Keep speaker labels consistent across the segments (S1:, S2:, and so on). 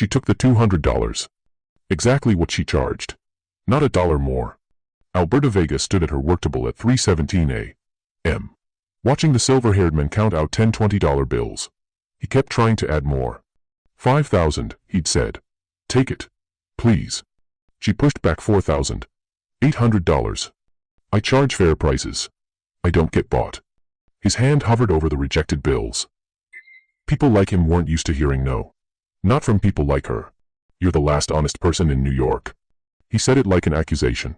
S1: She took the $200. Exactly what she charged. Not a dollar more. Alberta Vega stood at her worktable at 3:17 a.m. watching the silver-haired man count out 10 $20 bills. He kept trying to add more. 5,000, he'd said. Take it. Please. She pushed back $4,800. I charge fair prices. I don't get bought. His hand hovered over the rejected bills. People like him weren't used to hearing no. Not from people like her. You're the last honest person in New York. He said it like an accusation.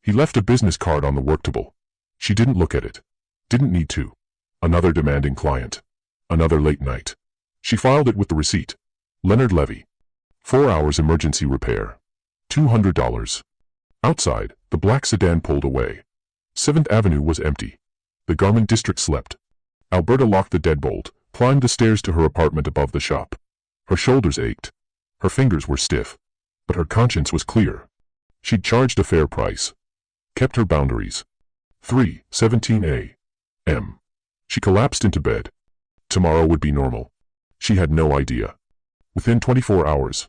S1: He left a business card on the worktable. She didn't look at it. Didn't need to. Another demanding client. Another late night. She filed it with the receipt. Leonard Levy. 4 hours emergency repair. $200. Outside, the black sedan pulled away. 7th Avenue was empty. The garment district slept. Alberta locked the deadbolt, climbed the stairs to her apartment above the shop. Her shoulders ached. Her fingers were stiff. But her conscience was clear. She'd charged a fair price. Kept her boundaries. 3:17 a.m. She collapsed into bed. Tomorrow would be normal. She had no idea. Within 24 hours,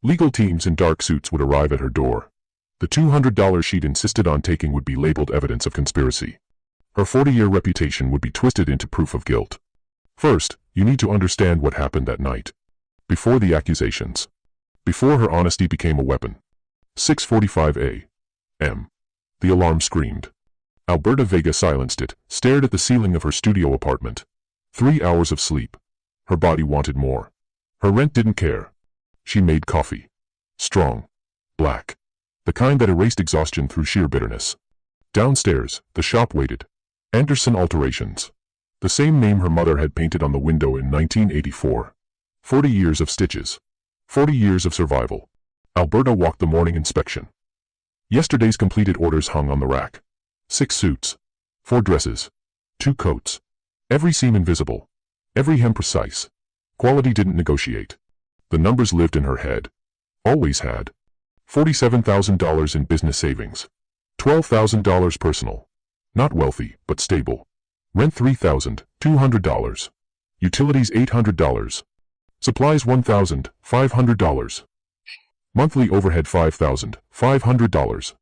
S1: legal teams in dark suits would arrive at her door. The $200 she'd insisted on taking would be labeled evidence of conspiracy. Her 40-year reputation would be twisted into proof of guilt. First, you need to understand what happened that night. Before the accusations. Before her honesty became a weapon. 6:45 a.m. The alarm screamed. Alberta Vega silenced it, stared at the ceiling of her studio apartment. 3 hours of sleep. Her body wanted more. Her rent didn't care. She made coffee. Strong. Black. The kind that erased exhaustion through sheer bitterness. Downstairs, the shop waited. Anderson Alterations. The same name her mother had painted on the window in 1984. 40 years of stitches. 40 years of survival. Alberta walked the morning inspection. Yesterday's completed orders hung on the rack. 6 suits. 4 dresses. 2 coats. Every seam invisible. Every hem precise. Quality didn't negotiate. The numbers lived in her head. Always had. $47,000 in business savings. $12,000 personal. Not wealthy, but stable. Rent $3,200. Utilities $800. Supplies $1,500. Monthly overhead $5,500.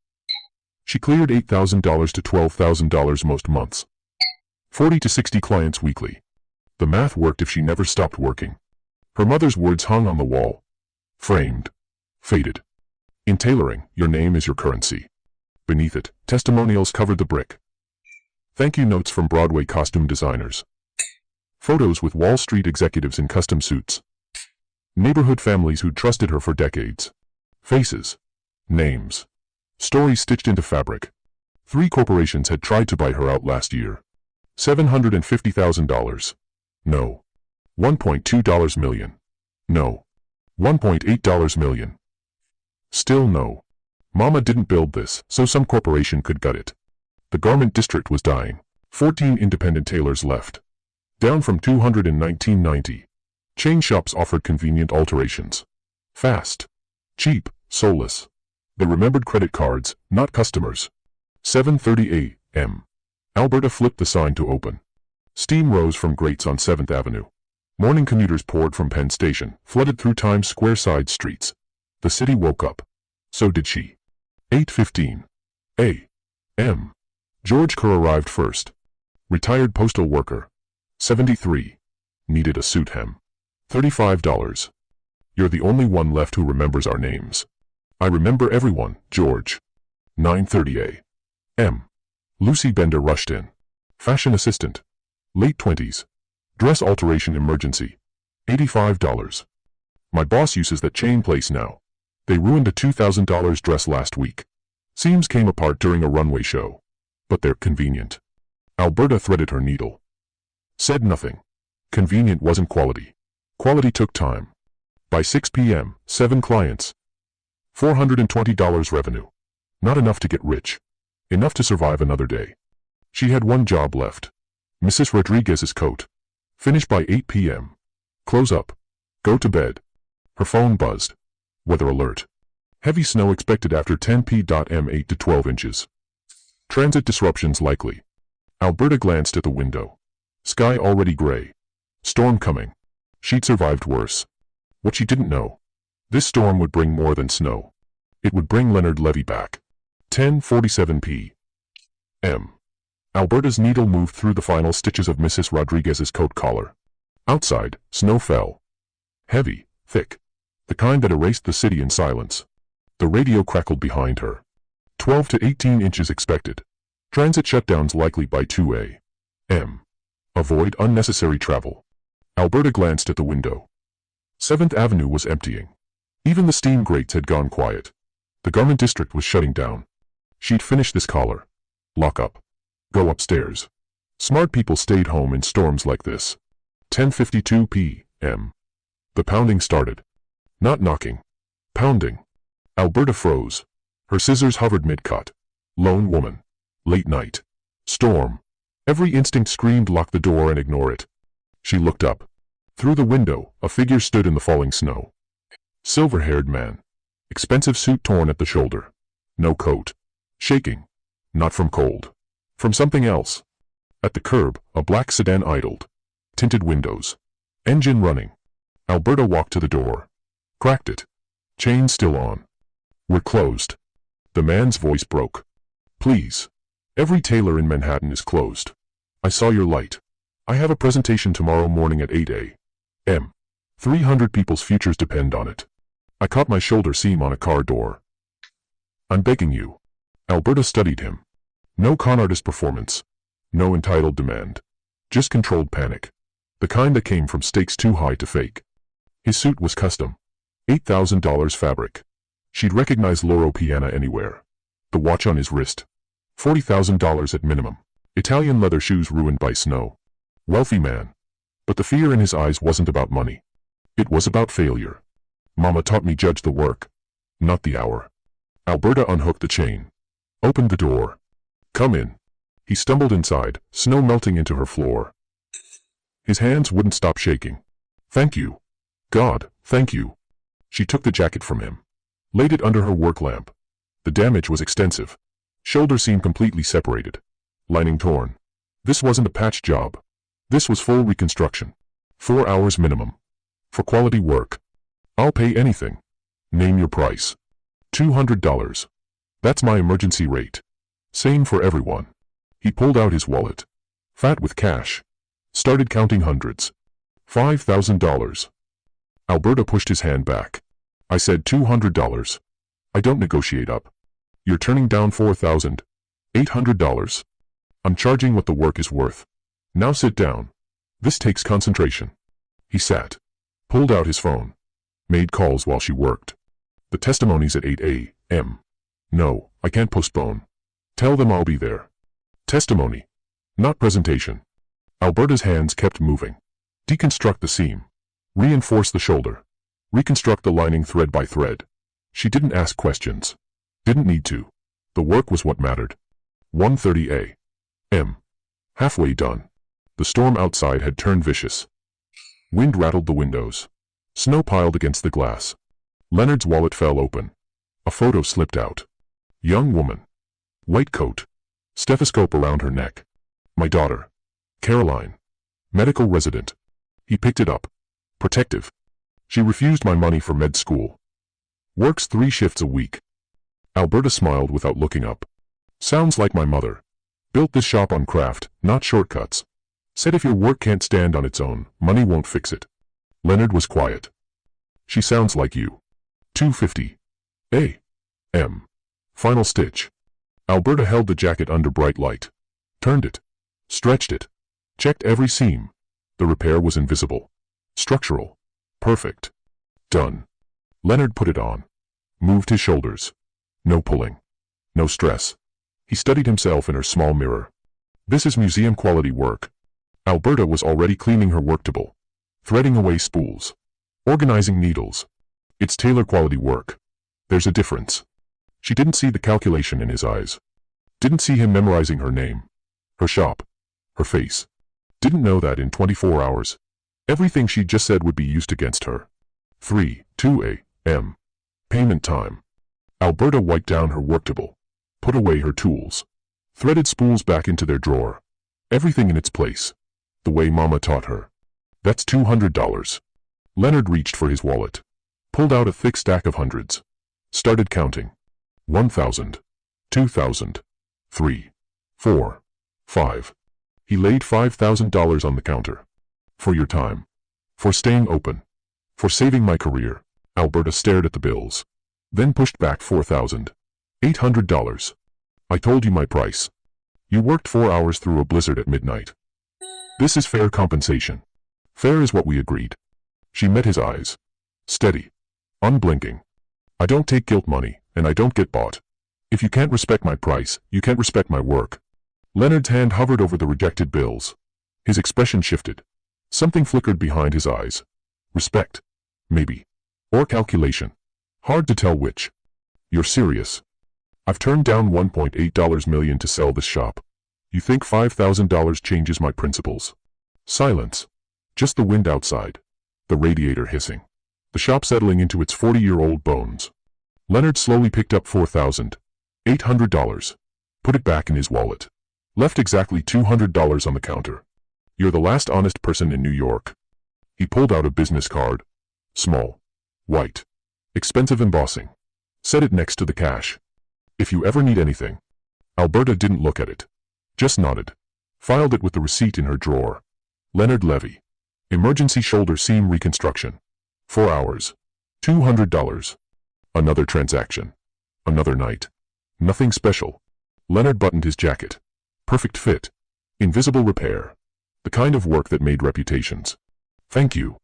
S1: She cleared $8,000 to $12,000 most months. 40 to 60 clients weekly. The math worked if she never stopped working. Her mother's words hung on the wall. Framed. Faded. In tailoring, your name is your currency. Beneath it, testimonials covered the brick. Thank you notes from Broadway costume designers. Photos with Wall Street executives in custom suits. Neighborhood families who'd trusted her for decades. Faces. Names. Stories stitched into fabric. 3 corporations had tried to buy her out last year. $750,000. No. $1.2 million. No. $1.8 million. Still no. Mama didn't build this, so some corporation could gut it. The garment district was dying. 14 independent tailors left. Down from 200 in 1990. Chain shops offered convenient alterations. Fast. Cheap, soulless. They remembered credit cards, not customers. 7:30 a.m. Alberta flipped the sign to open. Steam rose from grates on 7th Avenue. Morning commuters poured from Penn Station, flooded through Times Square side streets. The city woke up. So did she. 8:15 a.m. George Kerr arrived first. Retired postal worker. 73. Needed a suit hem. $35. You're the only one left who remembers our names. I remember everyone, George. 9:30 a.m. Lucy Bender rushed in. Fashion assistant. Late 20s. Dress alteration emergency. $85. My boss uses that chain place now. They ruined a $2,000 dress last week. Seams came apart during a runway show. But they're convenient. Alberta threaded her needle. Said nothing. Convenient wasn't quality. Quality took time. By 6 p.m., 7 clients. $420 revenue. Not enough to get rich. Enough to survive another day. She had one job left. Mrs. Rodriguez's coat. Finish by 8 p.m. Close up. Go to bed. Her phone buzzed. Weather alert. Heavy snow expected after 10 p.m. 8 to 12 inches. Transit disruptions likely. Alberta glanced at the window. Sky already gray. Storm coming. She'd survived worse. What she didn't know. This storm would bring more than snow. It would bring Leonard Levy back. 10:47 p.m. Alberta's needle moved through the final stitches of Mrs. Rodriguez's coat collar. Outside, snow fell. Heavy, thick. The kind that erased the city in silence. The radio crackled behind her. 12 to 18 inches expected. Transit shutdowns likely by 2 a.m. Avoid unnecessary travel. Alberta glanced at the window. 7th Avenue was emptying. Even the steam grates had gone quiet. The garment district was shutting down. She'd finish this collar. Lock up. Go upstairs. Smart people stayed home in storms like this. 10:52 p.m. The pounding started. Not knocking. Pounding. Alberta froze. Her scissors hovered mid-cut. Lone woman. Late night. Storm. Every instinct screamed lock the door and ignore it. She looked up. Through the window, a figure stood in the falling snow. Silver-haired man. Expensive suit torn at the shoulder. No coat. Shaking. Not from cold. From something else. At the curb, a black sedan idled. Tinted windows. Engine running. Alberta walked to the door. Cracked it. Chain still on. We're closed. The man's voice broke. Please. Every tailor in Manhattan is closed. I saw your light. I have a presentation tomorrow morning at 8 a.m. 300 people's futures depend on it. I caught my shoulder seam on a car door. I'm begging you. Alberta studied him. No con artist performance. No entitled demand. Just controlled panic. The kind that came from stakes too high to fake. His suit was custom. $8,000 fabric. She'd recognize Loro Piana anywhere. The watch on his wrist. $40,000 at minimum. Italian leather shoes ruined by snow. Wealthy man. But the fear in his eyes wasn't about money. It was about failure. Mama taught me judge the work, not the hour. Alberta unhooked the chain. Opened the door. Come in. He stumbled inside, snow melting into her floor. His hands wouldn't stop shaking. Thank you. God, thank you. She took the jacket from him. Laid it under her work lamp. The damage was extensive. Shoulder seam completely separated. Lining torn. This wasn't a patch job. This was full reconstruction. 4 hours minimum. For quality work. I'll pay anything. Name your price. $200. That's my emergency rate. Same for everyone. He pulled out his wallet. Fat with cash. Started counting hundreds. $5,000. Alberta pushed his hand back. I said $200. I don't negotiate up. You're turning down $4,800. I'm charging what the work is worth. Now sit down. This takes concentration. He sat. Pulled out his phone. Made calls while she worked. The testimony's at 8 a.m. No, I can't postpone. Tell them I'll be there. Testimony. Not presentation. Alberta's hands kept moving. Deconstruct the seam. Reinforce the shoulder. Reconstruct the lining thread by thread. She didn't ask questions. Didn't need to. The work was what mattered. 1:30 a.m. Halfway done. The storm outside had turned vicious. Wind rattled the windows. Snow piled against the glass. Leonard's wallet fell open. A photo slipped out. Young woman. White coat. Stethoscope around her neck. My daughter. Caroline. Medical resident. He picked it up. Protective. She refused my money for med school. Works 3 shifts a week. Alberta smiled without looking up. Sounds like my mother. Built this shop on craft, not shortcuts. Said if your work can't stand on its own, money won't fix it. Leonard was quiet. She sounds like you. 2:50 a.m. Final stitch. Alberta held the jacket under bright light. Turned it. Stretched it. Checked every seam. The repair was invisible. Structural. Perfect. Done. Leonard put it on. Moved his shoulders. No pulling. No stress. He studied himself in her small mirror. This is museum-quality work. Alberta was already cleaning her work table. Threading away spools. Organizing needles. It's tailor-quality work. There's a difference. She didn't see the calculation in his eyes. Didn't see him memorizing her name. Her shop. Her face. Didn't know that in 24 hours, everything she just said would be used against her. 2 a.m. Payment time. Alberta wiped down her work table. Put away her tools. Threaded spools back into their drawer. Everything in its place. The way Mama taught her. That's $200. Leonard reached for his wallet. Pulled out a thick stack of hundreds. Started counting. 1,000. 2,000. 3. 4. 5. He laid $5,000 on the counter. For your time. For staying open. For saving my career. Alberta stared at the bills. Then pushed back $4,800. I told you my price. You worked 4 hours through a blizzard at midnight. This is fair compensation. Fair is what we agreed. She met his eyes. Steady. Unblinking. I don't take guilt money, and I don't get bought. If you can't respect my price, you can't respect my work. Leonard's hand hovered over the rejected bills. His expression shifted. Something flickered behind his eyes. Respect. Maybe. Or calculation. Hard to tell which. You're serious. I've turned down $1.8 million to sell this shop. You think $5,000 changes my principles? Silence. Just the wind outside. The radiator hissing. The shop settling into its 40-year-old bones. Leonard slowly picked up $4,800. Put it back in his wallet. Left exactly $200 on the counter. You're the last honest person in New York. He pulled out a business card. Small. White. Expensive embossing. Set it next to the cash. If you ever need anything. Alberta didn't look at it. Just nodded. Filed it with the receipt in her drawer. Leonard Levy. Emergency shoulder seam reconstruction. 4 hours. $200. Another transaction. Another night. Nothing special. Leonard buttoned his jacket. Perfect fit. Invisible repair. The kind of work that made reputations. Thank you.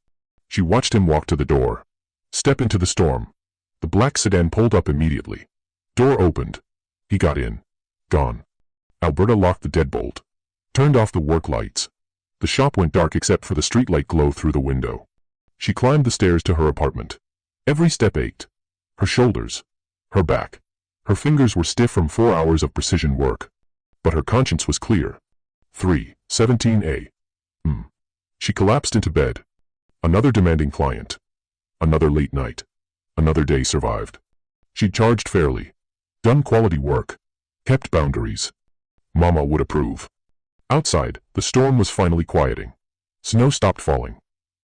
S1: She watched him walk to the door. Step into the storm. The black sedan pulled up immediately. Door opened. He got in. Gone. Alberta locked the deadbolt. Turned off the work lights. The shop went dark except for the streetlight glow through the window. She climbed the stairs to her apartment. Every step ached. Her shoulders. Her back. Her fingers were stiff from 4 hours of precision work. But her conscience was clear. 3:17 a.m. She collapsed into bed. Another demanding client. Another late night. Another day survived. She charged fairly. Done quality work. Kept boundaries. Mama would approve. Outside, the storm was finally quieting. Snow stopped falling.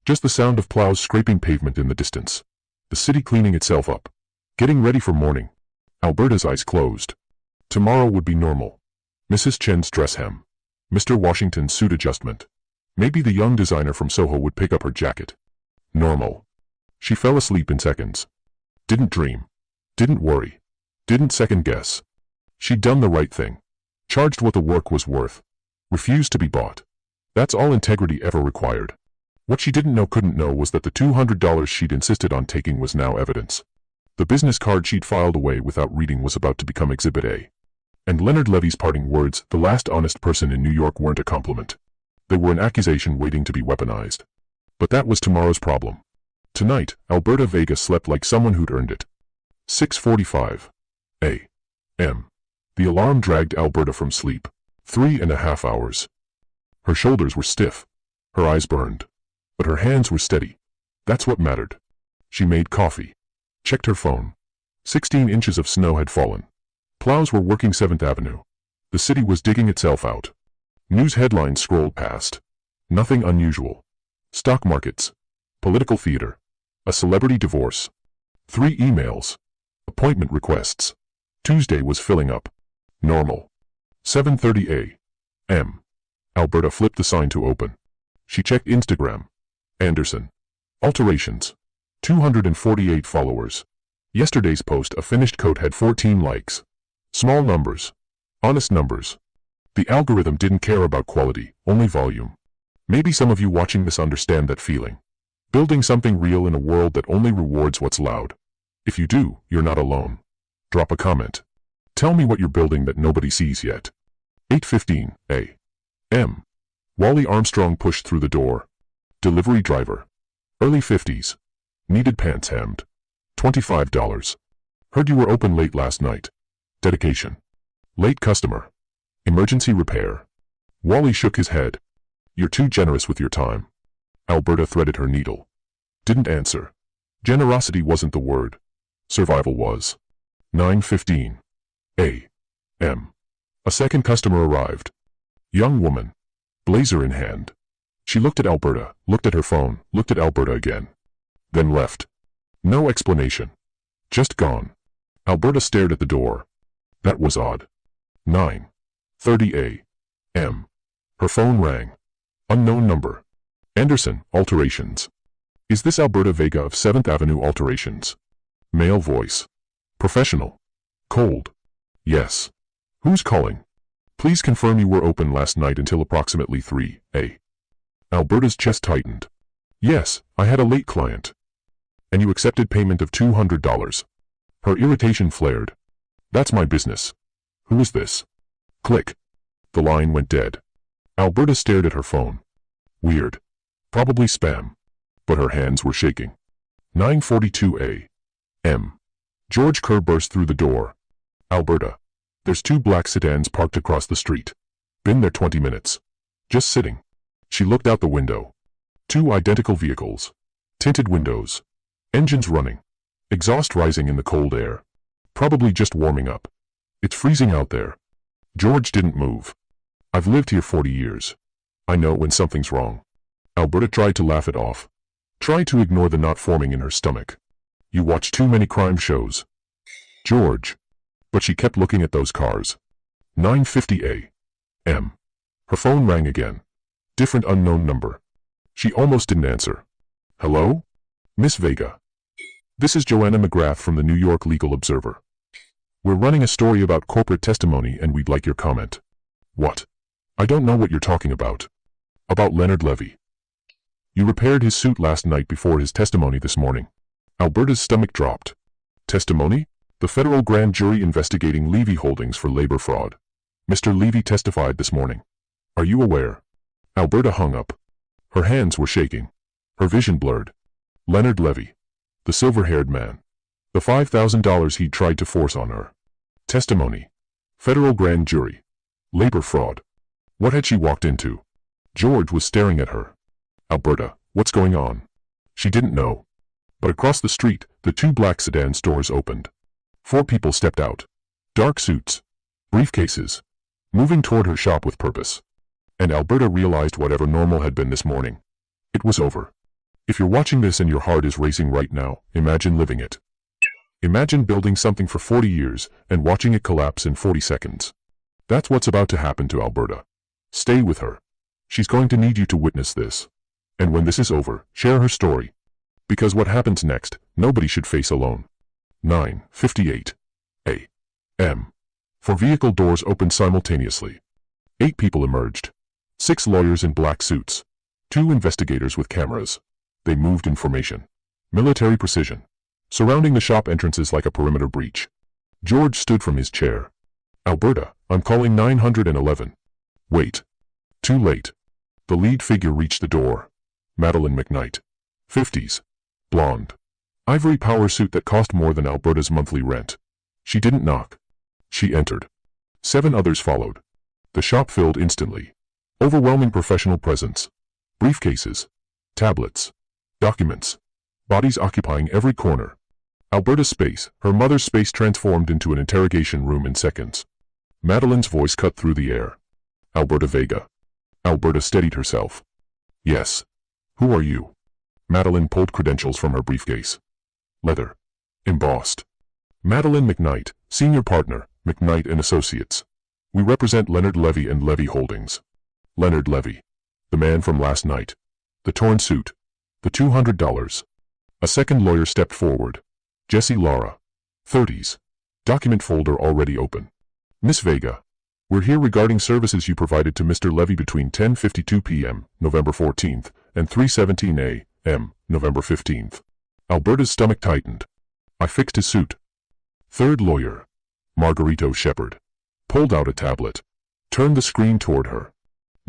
S1: Just the sound of plows scraping pavement in the distance. The city cleaning itself up. Getting ready for morning. Alberta's eyes closed. Tomorrow would be normal. Mrs. Chen's dress hem. Mr. Washington's suit adjustment. Maybe the young designer from Soho would pick up her jacket. Normal. She fell asleep in seconds. Didn't dream. Didn't worry. Didn't second guess. She'd done the right thing. Charged what the work was worth. Refused to be bought. That's all integrity ever required. What she didn't know couldn't know was that the $200 she'd insisted on taking was now evidence. The business card she'd filed away without reading was about to become Exhibit A. And Leonard Levy's parting words, the last honest person in New York, weren't a compliment. They were an accusation waiting to be weaponized. But that was tomorrow's problem. Tonight, Alberta Vega slept like someone who'd earned it. 6:45 a.m. The alarm dragged Alberta from sleep. 3.5 hours. Her shoulders were stiff. Her eyes burned. But her hands were steady. That's what mattered. She made coffee. Checked her phone. 16 inches of snow had fallen. Plows were working 7th Avenue. The city was digging itself out. News headlines scrolled past. Nothing unusual. Stock markets. Political theater. A celebrity divorce. 3 emails. Appointment requests. Tuesday was filling up. Normal. 7:30 a.m. Alberta flipped the sign to open. She checked Instagram. Anderson. Alterations. 248 followers. Yesterday's post, a finished coat, had 14 likes. Small numbers. Honest numbers. The algorithm didn't care about quality, only volume. Maybe some of you watching this understand that feeling. Building something real in a world that only rewards what's loud. If you do, you're not alone. Drop a comment. Tell me what you're building that nobody sees yet. 8:15 a.m. Wally Armstrong pushed through the door. Delivery driver. Early 50s. Needed pants hemmed. $25. Heard you were open late last night. Dedication. Late customer. Emergency repair. Wally shook his head. You're too generous with your time. Alberta threaded her needle. Didn't answer. Generosity wasn't the word. Survival was. 9:15 a.m. A second customer arrived. Young woman. Blazer in hand. She looked at Alberta, looked at her phone, looked at Alberta again. Then left. No explanation. Just gone. Alberta stared at the door. That was odd. 9:30 a.m. Her phone rang. Unknown number. Anderson, Alterations. Is this Alberta Vega of 7th Avenue Alterations? Male voice. Professional. Cold. Yes. Who's calling? Please confirm you were open last night until approximately 3 a.m. Alberta's chest tightened. Yes, I had a late client. And you accepted payment of $200. Her irritation flared. That's my business. Who is this? Click. The line went dead. Alberta stared at her phone. Weird. Probably spam. But her hands were shaking. 9:42 a.m. George Kerr burst through the door. Alberta. There's 2 black sedans parked across the street. Been there 20 minutes. Just sitting. She looked out the window. 2 identical vehicles. Tinted windows. Engines running. Exhaust rising in the cold air. Probably just warming up. It's freezing out there. George didn't move. I've lived here 40 years. I know when something's wrong. Alberta tried to laugh it off. Tried to ignore the knot forming in her stomach. You watch too many crime shows. George. But she kept looking at those cars. 9:50 a.m. Her phone rang again. Different unknown number. She almost didn't answer. Hello? Miss Vega. This is Joanna McGrath from the New York Legal Observer. We're running a story about corporate testimony and we'd like your comment. What? I don't know what you're talking about. About Leonard Levy. You repaired his suit last night before his testimony this morning. Alberta's stomach dropped. Testimony? The federal grand jury investigating Levy Holdings for labor fraud. Mr. Levy testified this morning. Are you aware? Alberta hung up. Her hands were shaking. Her vision blurred. Leonard Levy. The silver-haired man. The $5,000 he'd tried to force on her. Testimony. Federal grand jury. Labor fraud. What had she walked into? George was staring at her. Alberta, what's going on? She didn't know. But across the street, the 2 black sedan doors opened. 4 people stepped out. Dark suits. Briefcases. Moving toward her shop with purpose. And Alberta realized whatever normal had been this morning. It was over. If you're watching this and your heart is racing right now, imagine living it. Imagine building something for 40 years and watching it collapse in 40 seconds. That's what's about to happen to Alberta. Stay with her. She's going to need you to witness this. And when this is over, share her story. Because what happens next, nobody should face alone. 9:58 a.m. 4 vehicle doors opened simultaneously. 8 people emerged. 6 lawyers in black suits. 2 investigators with cameras. They moved in formation. Military precision. Surrounding the shop entrances like a perimeter breach. George stood from his chair. Alberta, I'm calling 911. Wait. Too late. The lead figure reached the door. Madeline McKnight. 50s. Blonde. Ivory power suit that cost more than Alberta's monthly rent. She didn't knock. She entered. 7 others followed. The shop filled instantly. Overwhelming professional presence. Briefcases. Tablets. Documents. Bodies occupying every corner. Alberta's space, her mother's space, transformed into an interrogation room in seconds. Madeline's voice cut through the air. Alberta Vega. Alberta steadied herself. Yes. Who are you? Madeline pulled credentials from her briefcase. Leather. Embossed. Madeline McKnight, senior partner, McKnight and Associates. We represent Leonard Levy and Levy Holdings. Leonard Levy. The man from last night. The torn suit. The $200. A second lawyer stepped forward. Jesse Lara. 30s. Document folder already open. Miss Vega. We're here regarding services you provided to Mr. Levy between 10:52 p.m., November 14th, and 3:17 a.m., November 15th. Alberta's stomach tightened. I fixed his suit. Third lawyer. Margarito Shepard. Pulled out a tablet. Turned the screen toward her.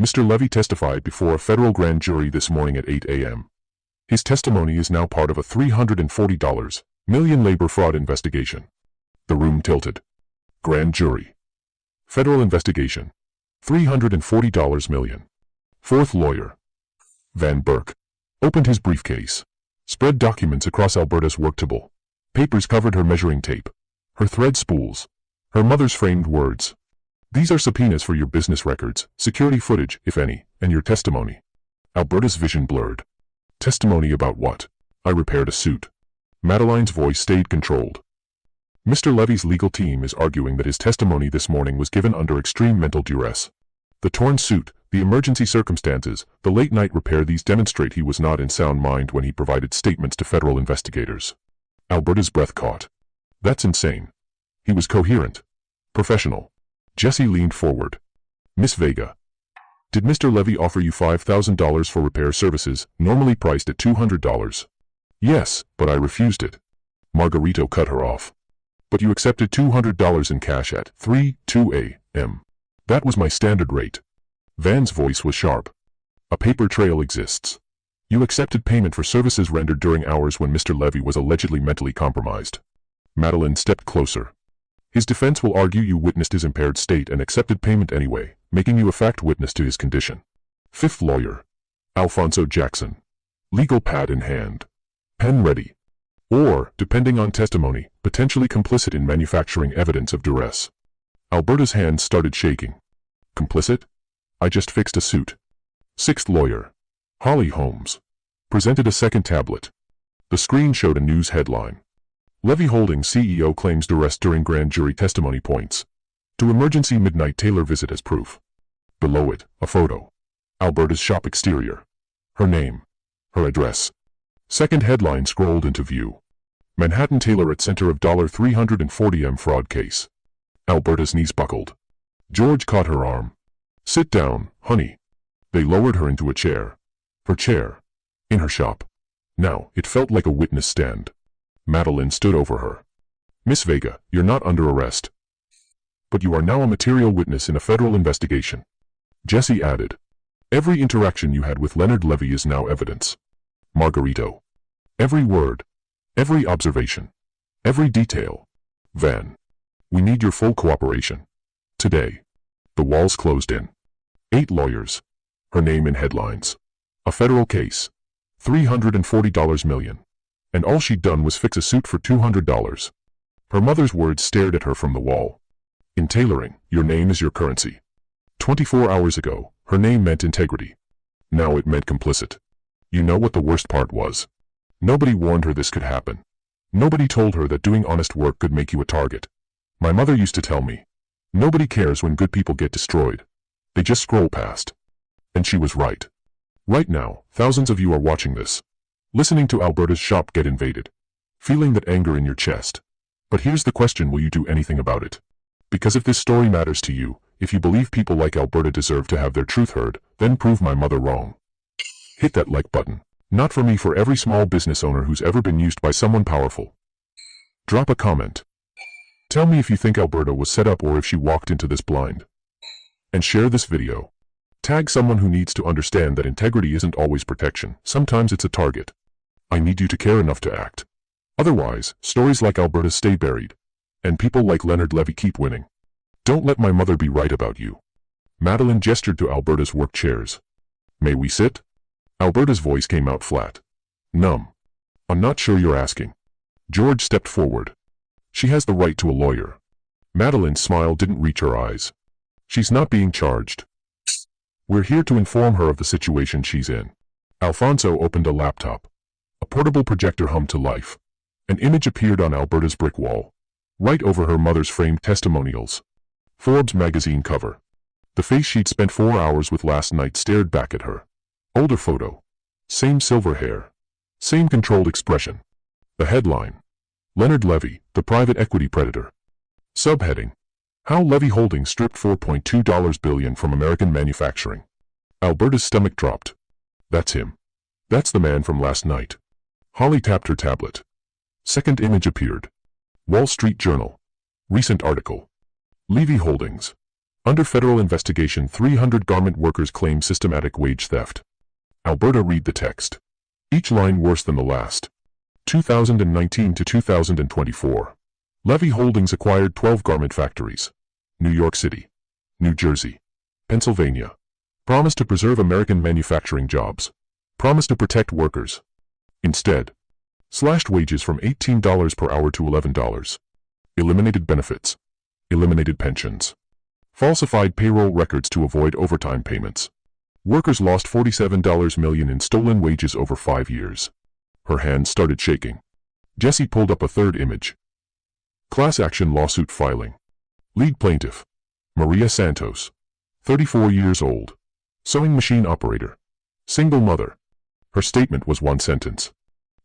S1: Mr. Levy testified before a federal grand jury this morning at 8 a.m. His testimony is now part of a $340 million labor fraud investigation. The room tilted. Grand jury. Federal investigation. $340 million. Fourth lawyer. Van Burke. Opened his briefcase. Spread documents across Alberta's work table. Papers covered her measuring tape. Her thread spools. Her mother's framed words. These are subpoenas for your business records, security footage, if any, and your testimony. Alberta's vision blurred. Testimony about what? I repaired a suit. Madeline's voice stayed controlled. Mr. Levy's legal team is arguing that his testimony this morning was given under extreme mental duress. The torn suit, the emergency circumstances, the late-night repair, these demonstrate he was not in sound mind when he provided statements to federal investigators. Alberta's breath caught. That's insane. He was coherent. Professional. Jesse leaned forward. Miss Vega. Did Mr. Levy offer you $5,000 for repair services, normally priced at $200? Yes, but I refused it. Margarito cut her off. But you accepted $200 in cash at 3:02 a.m. That was my standard rate. Van's voice was sharp. A paper trail exists. You accepted payment for services rendered during hours when Mr. Levy was allegedly mentally compromised. Madeline stepped closer. His defense will argue you witnessed his impaired state and accepted payment anyway, making you a fact witness to his condition. Fifth lawyer. Alfonso Jackson. Legal pad in hand. Pen ready. Or, depending on testimony, potentially complicit in manufacturing evidence of duress. Alberta's hands started shaking. Complicit? I just fixed a suit. Sixth lawyer. Holly Holmes. Presented a second tablet. The screen showed a news headline. Levy Holdings CEO claims duress during grand jury testimony points to emergency midnight Tailor visit as proof. Below it, a photo. Alberta's shop exterior. Her name. Her address. Second headline scrolled into view. Manhattan Tailor at center of $340M fraud case. Alberta's knees buckled. George caught her arm. Sit down, honey. They lowered her into a chair. Her chair. In her shop. Now, it felt like a witness stand. Madeline stood over her. Miss Vega, you're not under arrest. But you are now a material witness in a federal investigation. Jesse added. Every interaction you had with Leonard Levy is now evidence. Margarito. Every word. Every observation. Every detail. Van. We need your full cooperation. Today. The walls closed in. 8 lawyers. Her name in headlines. A federal case. $340 million. And all she'd done was fix a suit for $200. Her mother's words stared at her from the wall. In tailoring, your name is your currency. 24 hours ago, her name meant integrity. Now it meant complicit. You know what the worst part was? Nobody warned her this could happen. Nobody told her that doing honest work could make you a target. My mother used to tell me, nobody cares when good people get destroyed. They just scroll past. And she was right. Right now, thousands of you are watching this. Listening to Alberta's shop get invaded. Feeling that anger in your chest. But here's the question, will you do anything about it? Because if this story matters to you, if you believe people like Alberta deserve to have their truth heard, then prove my mother wrong. Hit that like button. Not for me, for every small business owner who's ever been used by someone powerful. Drop a comment. Tell me if you think Alberta was set up or if she walked into this blind. And share this video. Tag someone who needs to understand that integrity isn't always protection, sometimes it's a target. I need you to care enough to act. Otherwise, stories like Alberta's stay buried. And people like Leonard Levy keep winning. Don't let my mother be right about you. Madeline gestured to Alberta's work chairs. May we sit? Alberta's voice came out flat. Numb. I'm not sure you're asking. George stepped forward. She has the right to a lawyer. Madeline's smile didn't reach her eyes. She's not being charged. We're here to inform her of the situation she's in. Alfonso opened a laptop. A portable projector hummed to life. An image appeared on Alberta's brick wall. Right over her mother's framed testimonials. Forbes magazine cover. The face she'd spent 4 hours with last night stared back at her. Older photo. Same silver hair. Same controlled expression. The headline. Leonard Levy, the private equity predator. Subheading. How Levy Holdings stripped $4.2 billion from American manufacturing. Alberta's stomach dropped. That's him. That's the man from last night. Holly tapped her tablet. Second image appeared. Wall Street Journal. Recent article. Levy Holdings. Under federal investigation, 300 garment workers claim systematic wage theft. Alberta read the text. Each line worse than the last. 2019 to 2024. Levy Holdings acquired 12 garment factories. New York City. New Jersey. Pennsylvania. Promised to preserve American manufacturing jobs. Promised to protect workers. Instead, slashed wages from $18 per hour to $11. Eliminated benefits. Eliminated pensions. Falsified payroll records to avoid overtime payments. Workers lost $47 million in stolen wages over 5 years. Her hands started shaking. Jesse pulled up a third image. Class action lawsuit filing. Lead plaintiff. Maria Santos. 34 years old. Sewing machine operator. Single mother. Her statement was one sentence.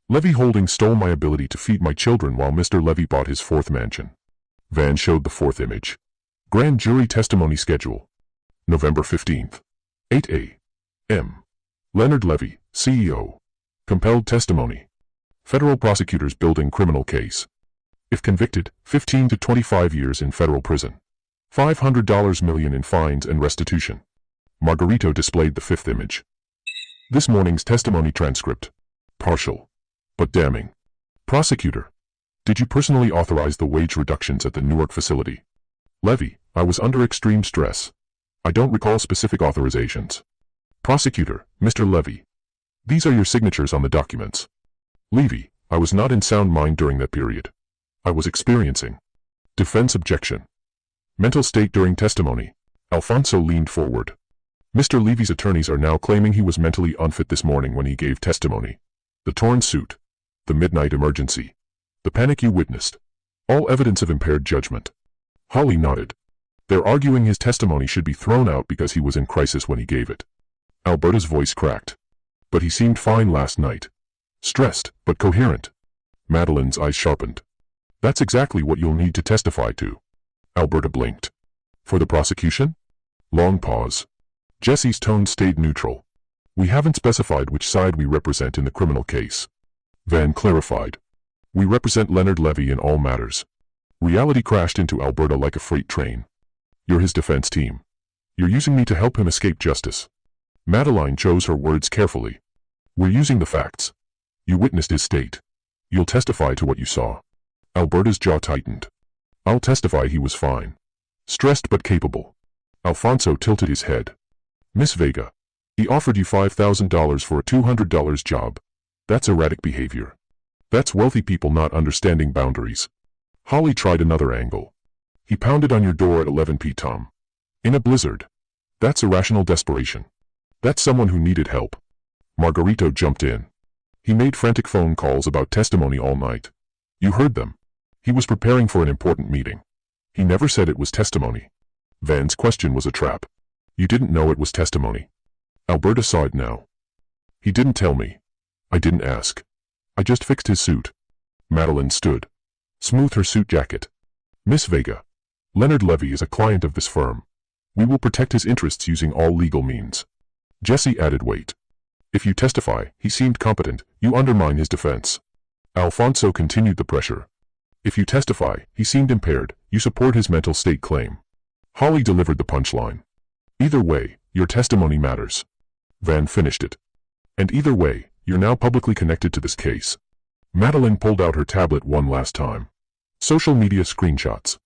S1: Levy Holdings stole my ability to feed my children while Mr. Levy bought his fourth mansion. Van showed the fourth image. Grand jury testimony schedule. November 15th. 8 a.m. Leonard Levy, CEO. Compelled testimony. Federal prosecutors building criminal case. If convicted, 15 to 25 years in federal prison. $500 million in fines and restitution. Margarito displayed the fifth image. This morning's testimony transcript. Partial. But damning. Prosecutor. Did you personally authorize the wage reductions at the Newark facility? Levy, I was under extreme stress. I don't recall specific authorizations. Prosecutor, Mr. Levy. These are your signatures on the documents. Levy, I was not in sound mind during that period. I was experiencing. Defense objection. Mental state during testimony. Alfonso leaned forward. Mr. Levy's attorneys are now claiming he was mentally unfit this morning when he gave testimony. The torn suit. The midnight emergency. The panic you witnessed. All evidence of impaired judgment. Holly nodded. They're arguing his testimony should be thrown out because he was in crisis when he gave it. Alberta's voice cracked. But he seemed fine last night. Stressed, but coherent. Madeline's eyes sharpened. That's exactly what you'll need to testify to. Alberta blinked. For the prosecution? Long pause. Jesse's tone stayed neutral. We haven't specified which side we represent in the criminal case. Van clarified. We represent Leonard Levy in all matters. Reality crashed into Alberta like a freight train. You're his defense team. You're using me to help him escape justice. Madeline chose her words carefully. We're using the facts. You witnessed his state. You'll testify to what you saw. Alberta's jaw tightened. I'll testify he was fine. Stressed but capable. Alfonso tilted his head. Miss Vega. He offered you $5,000 for a $200 job. That's erratic behavior. That's wealthy people not understanding boundaries. Holly tried another angle. He pounded on your door at 11 p.m. In a blizzard. That's irrational desperation. That's someone who needed help. Margarito jumped in. He made frantic phone calls about testimony all night. You heard them. He was preparing for an important meeting. He never said it was testimony. Van's question was a trap. You didn't know it was testimony. Alberta saw it now. He didn't tell me. I didn't ask. I just fixed his suit. Madeline stood. Smoothed her suit jacket. Miss Vega. Leonard Levy is a client of this firm. We will protect his interests using all legal means. Jesse added weight. If you testify, he seemed competent, you undermine his defense. Alfonso continued the pressure. If you testify, he seemed impaired, you support his mental state claim. Holly delivered the punchline. Either way, your testimony matters. Van finished it. And either way, you're now publicly connected to this case. Madeline pulled out her tablet one last time. Social media screenshots.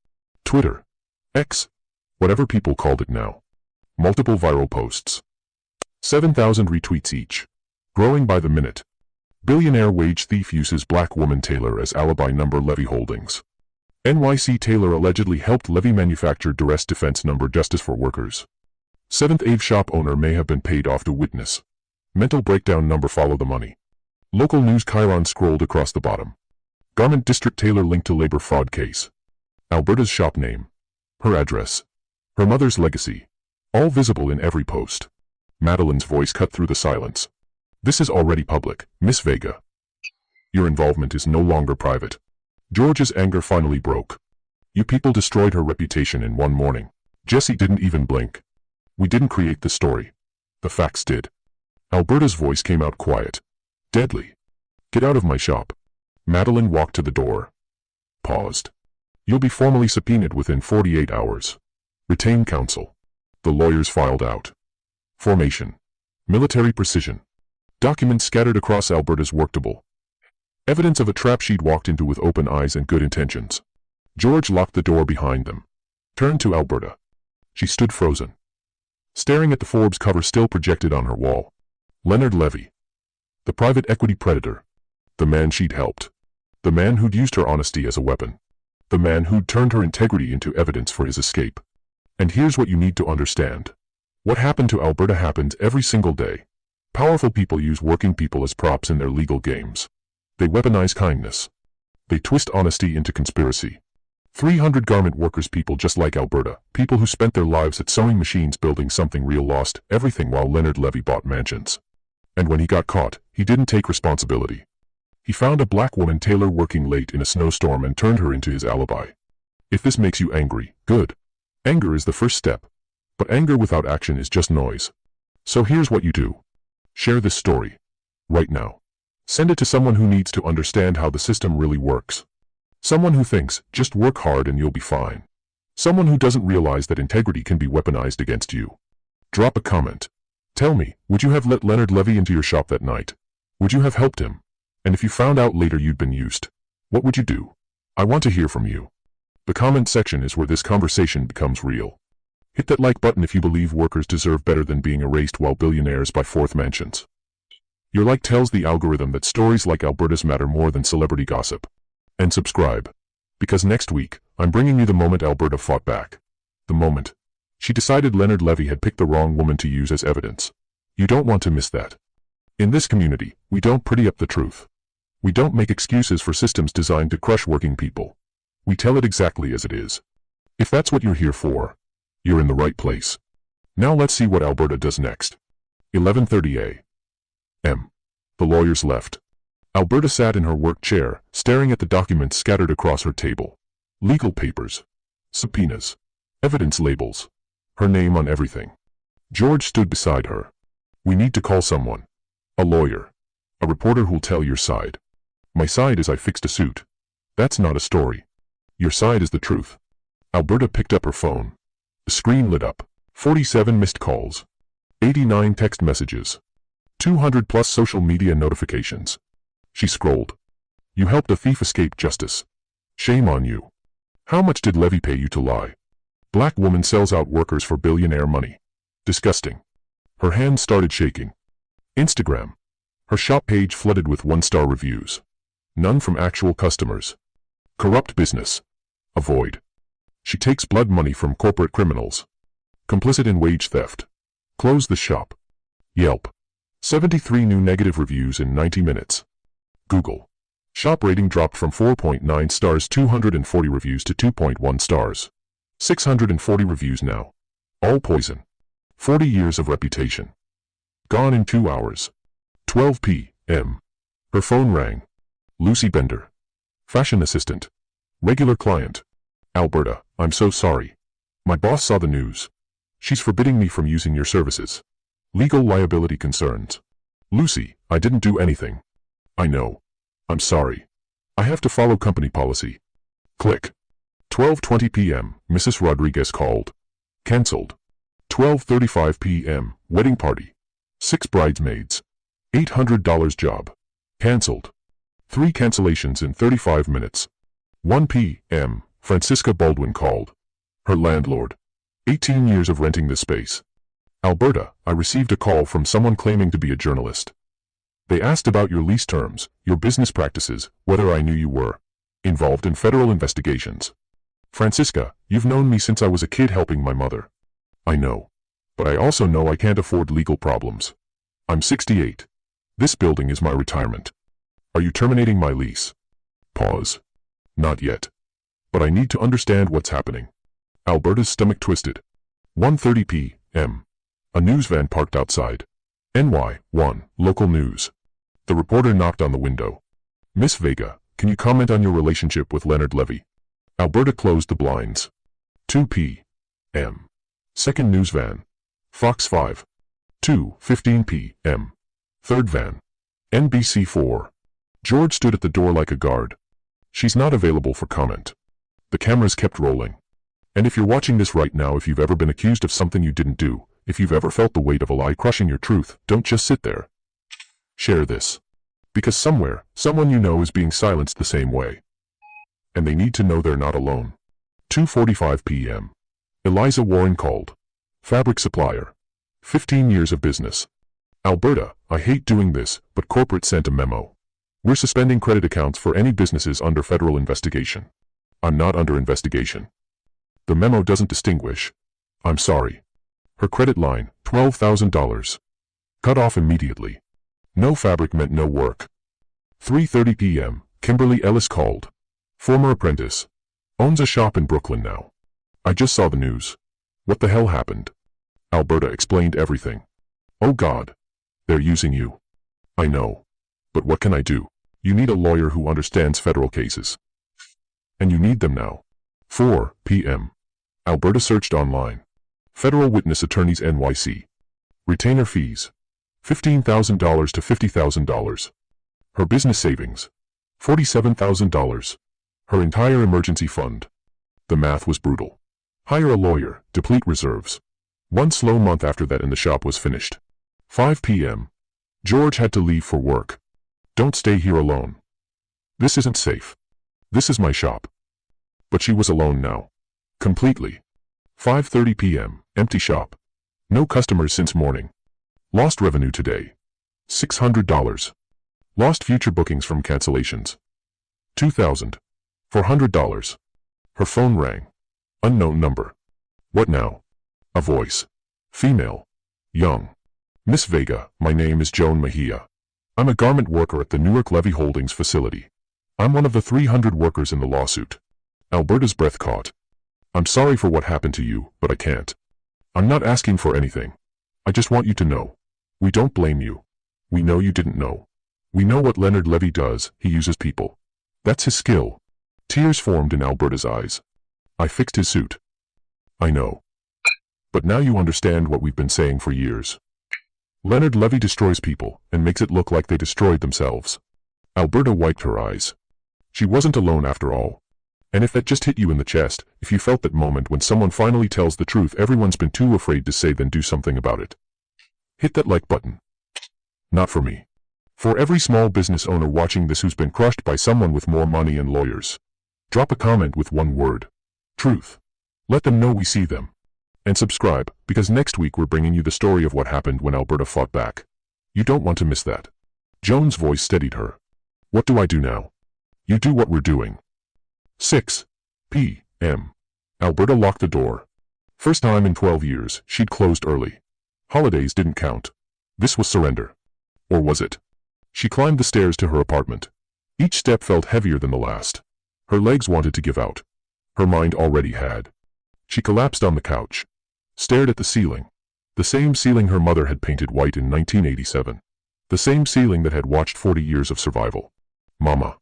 S1: Twitter. X. Whatever people called it now. Multiple viral posts. 7,000 retweets each. Growing by the minute. Billionaire wage thief uses black woman Tailor as alibi number Levy Holdings. NYC Tailor allegedly helped Levy manufacture duress defense number Justice for Workers. 7th Ave shop owner may have been paid off to witness. Mental breakdown number follow the money. Local news Chiron scrolled across the bottom. Garment District Tailor linked to labor fraud case. Alberta's shop name. Her address. Her mother's legacy. All visible in every post. Madeline's voice cut through the silence. This is already public, Miss Vega. Your involvement is no longer private. George's anger finally broke. You people destroyed her reputation in one morning. Jesse didn't even blink. We didn't create the story. The facts did. Alberta's voice came out quiet. Deadly. Get out of my shop. Madeline walked to the door. Paused. You'll be formally subpoenaed within 48 hours. Retain counsel. The lawyers filed out. Formation. Military precision. Documents scattered across Alberta's worktable. Evidence of a trap she'd walked into with open eyes and good intentions. George locked the door behind them. Turned to Alberta. She stood frozen. Staring at the Forbes cover still projected on her wall. Leonard Levy. The private equity predator. The man she'd helped. The man who'd used her honesty as a weapon. The man who'd turned her integrity into evidence for his escape. And here's what you need to understand. What happened to Alberta happens every single day. Powerful people use working people as props in their legal games. They weaponize kindness. They twist honesty into conspiracy. 300 garment workers, people just like Alberta, people who spent their lives at sewing machines building something real, lost everything while Leonard Levy bought mansions. And when he got caught, he didn't take responsibility. He found a black woman, Tailor, working late in a snowstorm and turned her into his alibi. If this makes you angry, good. Anger is the first step. But anger without action is just noise. So here's what you do. Share this story. Right now. Send it to someone who needs to understand how the system really works. Someone who thinks, just work hard and you'll be fine. Someone who doesn't realize that integrity can be weaponized against you. Drop a comment. Tell me, would you have let Leonard Levy into your shop that night? Would you have helped him? And if you found out later you'd been used, what would you do? I want to hear from you. The comment section is where this conversation becomes real. Hit that like button if you believe workers deserve better than being erased while billionaires buy fourth mansions. Your like tells the algorithm that stories like Alberta's matter more than celebrity gossip. And subscribe. Because next week, I'm bringing you the moment Alberta fought back. The moment she decided Leonard Levy had picked the wrong woman to use as evidence. You don't want to miss that. In this community, we don't pretty up the truth. We don't make excuses for systems designed to crush working people. We tell it exactly as it is. If that's what you're here for, you're in the right place. Now let's see what Alberta does next. 11:30 a.m. The lawyers left. Alberta sat in her work chair, staring at the documents scattered across her table. Legal papers. Subpoenas. Evidence labels. Her name on everything. George stood beside her. We need to call someone. A lawyer. A reporter who'll tell your side. My side is I fixed a suit. That's not a story. Your side is the truth. Alberta picked up her phone. The screen lit up. 47 missed calls. 89 text messages. 200 plus social media notifications. She scrolled. You helped a thief escape justice. Shame on you. How much did Levy pay you to lie? Black woman sells out workers for billionaire money. Disgusting. Her hands started shaking. Instagram. Her shop page flooded with one-star reviews. None from actual customers. Corrupt business. Avoid. She takes blood money from corporate criminals. Complicit in wage theft. Close the shop. Yelp. 73 new negative reviews in 90 minutes. Google. Shop rating dropped from 4.9 stars 240 reviews to 2.1 stars. 640 reviews now. All poison. 40 years of reputation. Gone in 2 hours. 12 p.m. Her phone rang. Lucy Bender. Fashion assistant. Regular client. Alberta, I'm so sorry. My boss saw the news. She's forbidding me from using your services. Legal liability concerns. Lucy, I didn't do anything. I know. I'm sorry. I have to follow company policy. Click. 12:20 p.m. Mrs. Rodriguez called. Cancelled. 12:35 p.m. Wedding party. 6 bridesmaids. $800 job. Cancelled. 3 cancellations in 35 minutes. 1 p.m. Francisca Baldwin called. Her landlord. 18 years of renting this space. Alberta, I received a call from someone claiming to be a journalist. They asked about your lease terms, your business practices, whether I knew you were involved in federal investigations. Francisca, you've known me since I was a kid helping my mother. I know. But I also know I can't afford legal problems. I'm 68. This building is my retirement. Are you terminating my lease? Pause. Not yet. But I need to understand what's happening. Alberta's stomach twisted. 1:30 p.m. A news van parked outside. NY1, local news. The reporter knocked on the window. Miss Vega, can you comment on your relationship with Leonard Levy? Alberta closed the blinds. 2 p.m. Second news van. Fox 5. 2:15 p.m. Third van. NBC 4. George stood at the door like a guard. She's not available for comment. The cameras kept rolling. And if you're watching this right now, if you've ever been accused of something you didn't do, if you've ever felt the weight of a lie crushing your truth, don't just sit there. Share this. Because somewhere, someone you know is being silenced the same way. And they need to know they're not alone. 2:45 p.m. Eliza Warren called. Fabric supplier. 15 years of business. Alberta, I hate doing this, but corporate sent a memo. We're suspending credit accounts for any businesses under federal investigation. I'm not under investigation. The memo doesn't distinguish. I'm sorry. Her credit line, $12,000. Cut off immediately. No fabric meant no work. 3:30 p.m. Kimberly Ellis called. Former apprentice. Owns a shop in Brooklyn now. I just saw the news. What the hell happened? Alberta explained everything. Oh God. They're using you. I know. But what can I do? You need a lawyer who understands federal cases. And you need them now. 4 p.m. Alberta searched online. Federal Witness Attorneys NYC. Retainer fees. $15,000 to $50,000. Her business savings. $47,000. Her entire emergency fund. The math was brutal. Hire a lawyer, deplete reserves. One slow month after that and the shop was finished. 5 p.m. George had to leave for work. Don't stay here alone. This isn't safe. This is my shop. But she was alone now. Completely. 5:30 p.m. Empty shop. No customers since morning. Lost revenue today. $600. Lost future bookings from cancellations. $2,400. Her phone rang. Unknown number. What now? A voice. Female. Young. Miss Vega, my name is Joan Mejia. I'm a garment worker at the Newark Levy Holdings facility. I'm one of the 300 workers in the lawsuit. Alberta's breath caught. I'm sorry for what happened to you, but I can't. I'm not asking for anything. I just want you to know. We don't blame you. We know you didn't know. We know what Leonard Levy does, he uses people. That's his skill. Tears formed in Alberta's eyes. I fixed his suit. I know. But now you understand what we've been saying for years. Leonard Levy destroys people, and makes it look like they destroyed themselves. Alberta wiped her eyes. She wasn't alone after all. And if that just hit you in the chest, if you felt that moment when someone finally tells the truth everyone's been too afraid to say, then do something about it. Hit that like button. Not for me. For every small business owner watching this who's been crushed by someone with more money and lawyers. Drop a comment with one word. Truth. Let them know we see them. And subscribe, because next week we're bringing you the story of what happened when Alberta fought back. You don't want to miss that. Joan's voice steadied her. What do I do now? You do what we're doing. 6 p.m. Alberta locked the door. First time in 12 years, she'd closed early. Holidays didn't count. This was surrender. Or was it? She climbed the stairs to her apartment. Each step felt heavier than the last. Her legs wanted to give out. Her mind already had. She collapsed on the couch. Stared at the ceiling. The same ceiling her mother had painted white in 1987. The same ceiling that had watched 40 years of survival. Mama.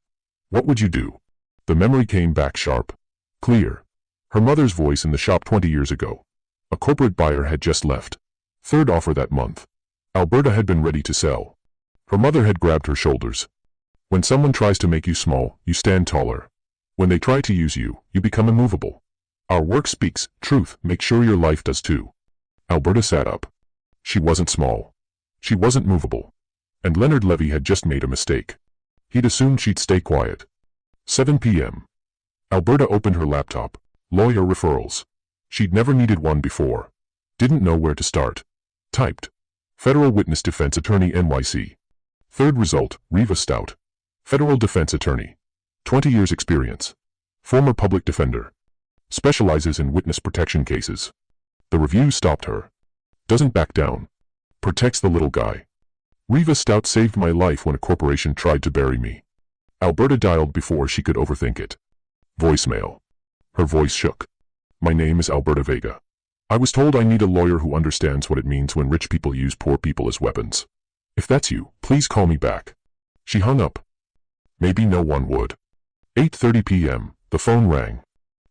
S1: What would you do? The memory came back sharp. Clear. Her mother's voice in the shop 20 years ago. A corporate buyer had just left. Third offer that month. Alberta had been ready to sell. Her mother had grabbed her shoulders. When someone tries to make you small, you stand taller. When they try to use you, you become immovable. Our work speaks truth, make sure your life does too. Alberta sat up. She wasn't small. She wasn't movable. And Leonard Levy had just made a mistake. He'd assumed she'd stay quiet. 7 p.m. Alberta opened her laptop. Lawyer referrals. She'd never needed one before. Didn't know where to start. Typed. Federal Witness Defense Attorney NYC. Third result, Reva Stout. Federal Defense Attorney. 20 years experience. Former public defender. Specializes in witness protection cases. The review stopped her. Doesn't back down. Protects the little guy. Reva Stout saved my life when a corporation tried to bury me. Alberta dialed before she could overthink it. Voicemail. Her voice shook. My name is Alberta Vega. I was told I need a lawyer who understands what it means when rich people use poor people as weapons. If that's you, please call me back. She hung up. Maybe no one would. 8:30 p.m. The phone rang.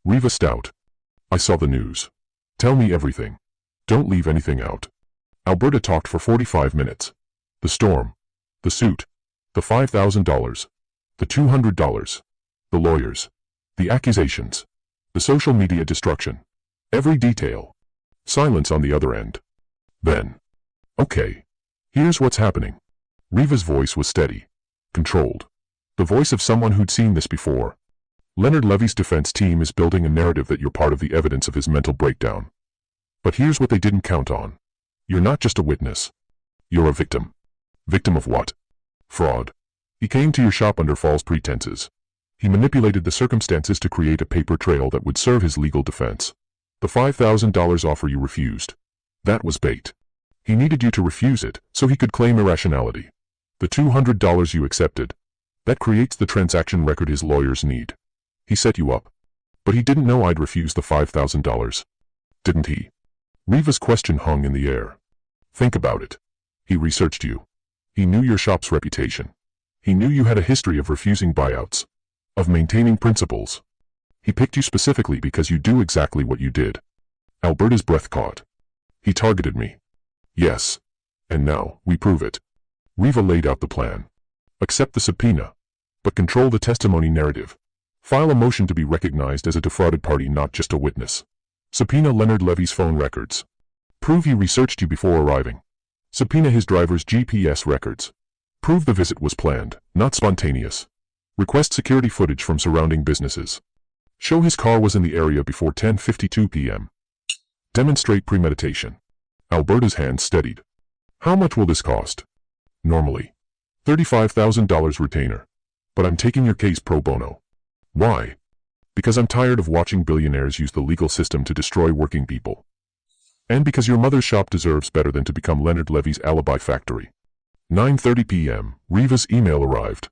S1: Reva Stout. I saw the news. Tell me everything. Don't leave anything out. Alberta talked for 45 minutes. The storm. The suit. The $5,000. The $200. The lawyers. The accusations. The social media destruction. Every detail. Silence on the other end. Then. Okay. Here's what's happening. Reva's voice was steady. Controlled. The voice of someone who'd seen this before. Leonard Levy's defense team is building a narrative that you're part of the evidence of his mental breakdown. But here's what they didn't count on. You're not just a witness. You're a victim. Victim of what? Fraud. He came to your shop under false pretenses. He manipulated the circumstances to create a paper trail that would serve his legal defense. The $5,000 offer you refused. That was bait. He needed you to refuse it, so he could claim irrationality. The $200 you accepted. That creates the transaction record his lawyers need. He set you up. But he didn't know I'd refuse the $5,000. Didn't he? Riva's question hung in the air. Think about it. He researched you. He knew your shop's reputation. He knew you had a history of refusing buyouts, of maintaining principles. He picked you specifically because you do exactly what you did. Alberta's breath caught. He targeted me. Yes. And now, we prove it. Riva laid out the plan. Accept the subpoena, but control the testimony narrative. File a motion to be recognized as a defrauded party, not just a witness. Subpoena Leonard Levy's phone records. Prove he researched you before arriving. Subpoena his driver's GPS records. Prove the visit was planned, not spontaneous. Request security footage from surrounding businesses. Show his car was in the area before 10:52 p.m. Demonstrate premeditation. Alberta's hand steadied. How much will this cost? Normally, $35,000 retainer. But I'm taking your case pro bono. Why? Because I'm tired of watching billionaires use the legal system to destroy working people. And because your mother's shop deserves better than to become Leonard Levy's alibi factory. 9:30 p.m., Riva's email arrived.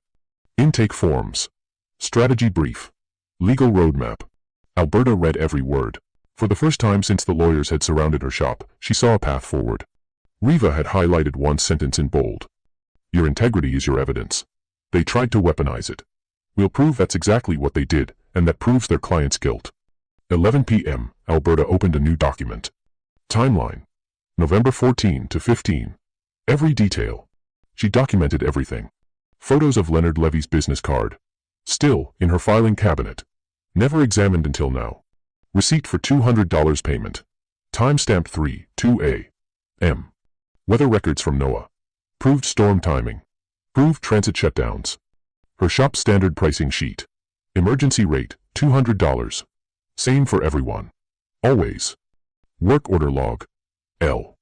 S1: Intake forms. Strategy brief. Legal roadmap. Alberta read every word. For the first time since the lawyers had surrounded her shop, she saw a path forward. Riva had highlighted one sentence in bold. Your integrity is your evidence. They tried to weaponize it. We'll prove that's exactly what they did, and that proves their client's guilt. 11 p.m., Alberta opened a new document. Timeline. November 14 to 15. Every detail. She documented everything. Photos of Leonard Levy's business card. Still, in her filing cabinet. Never examined until now. Receipt for $200 payment. Timestamp 3/2 a.m. Weather records from NOAA. Proved storm timing. Proved transit shutdowns. Her shop standard pricing sheet. Emergency rate, $200. Same for everyone. Always. Work order log. L.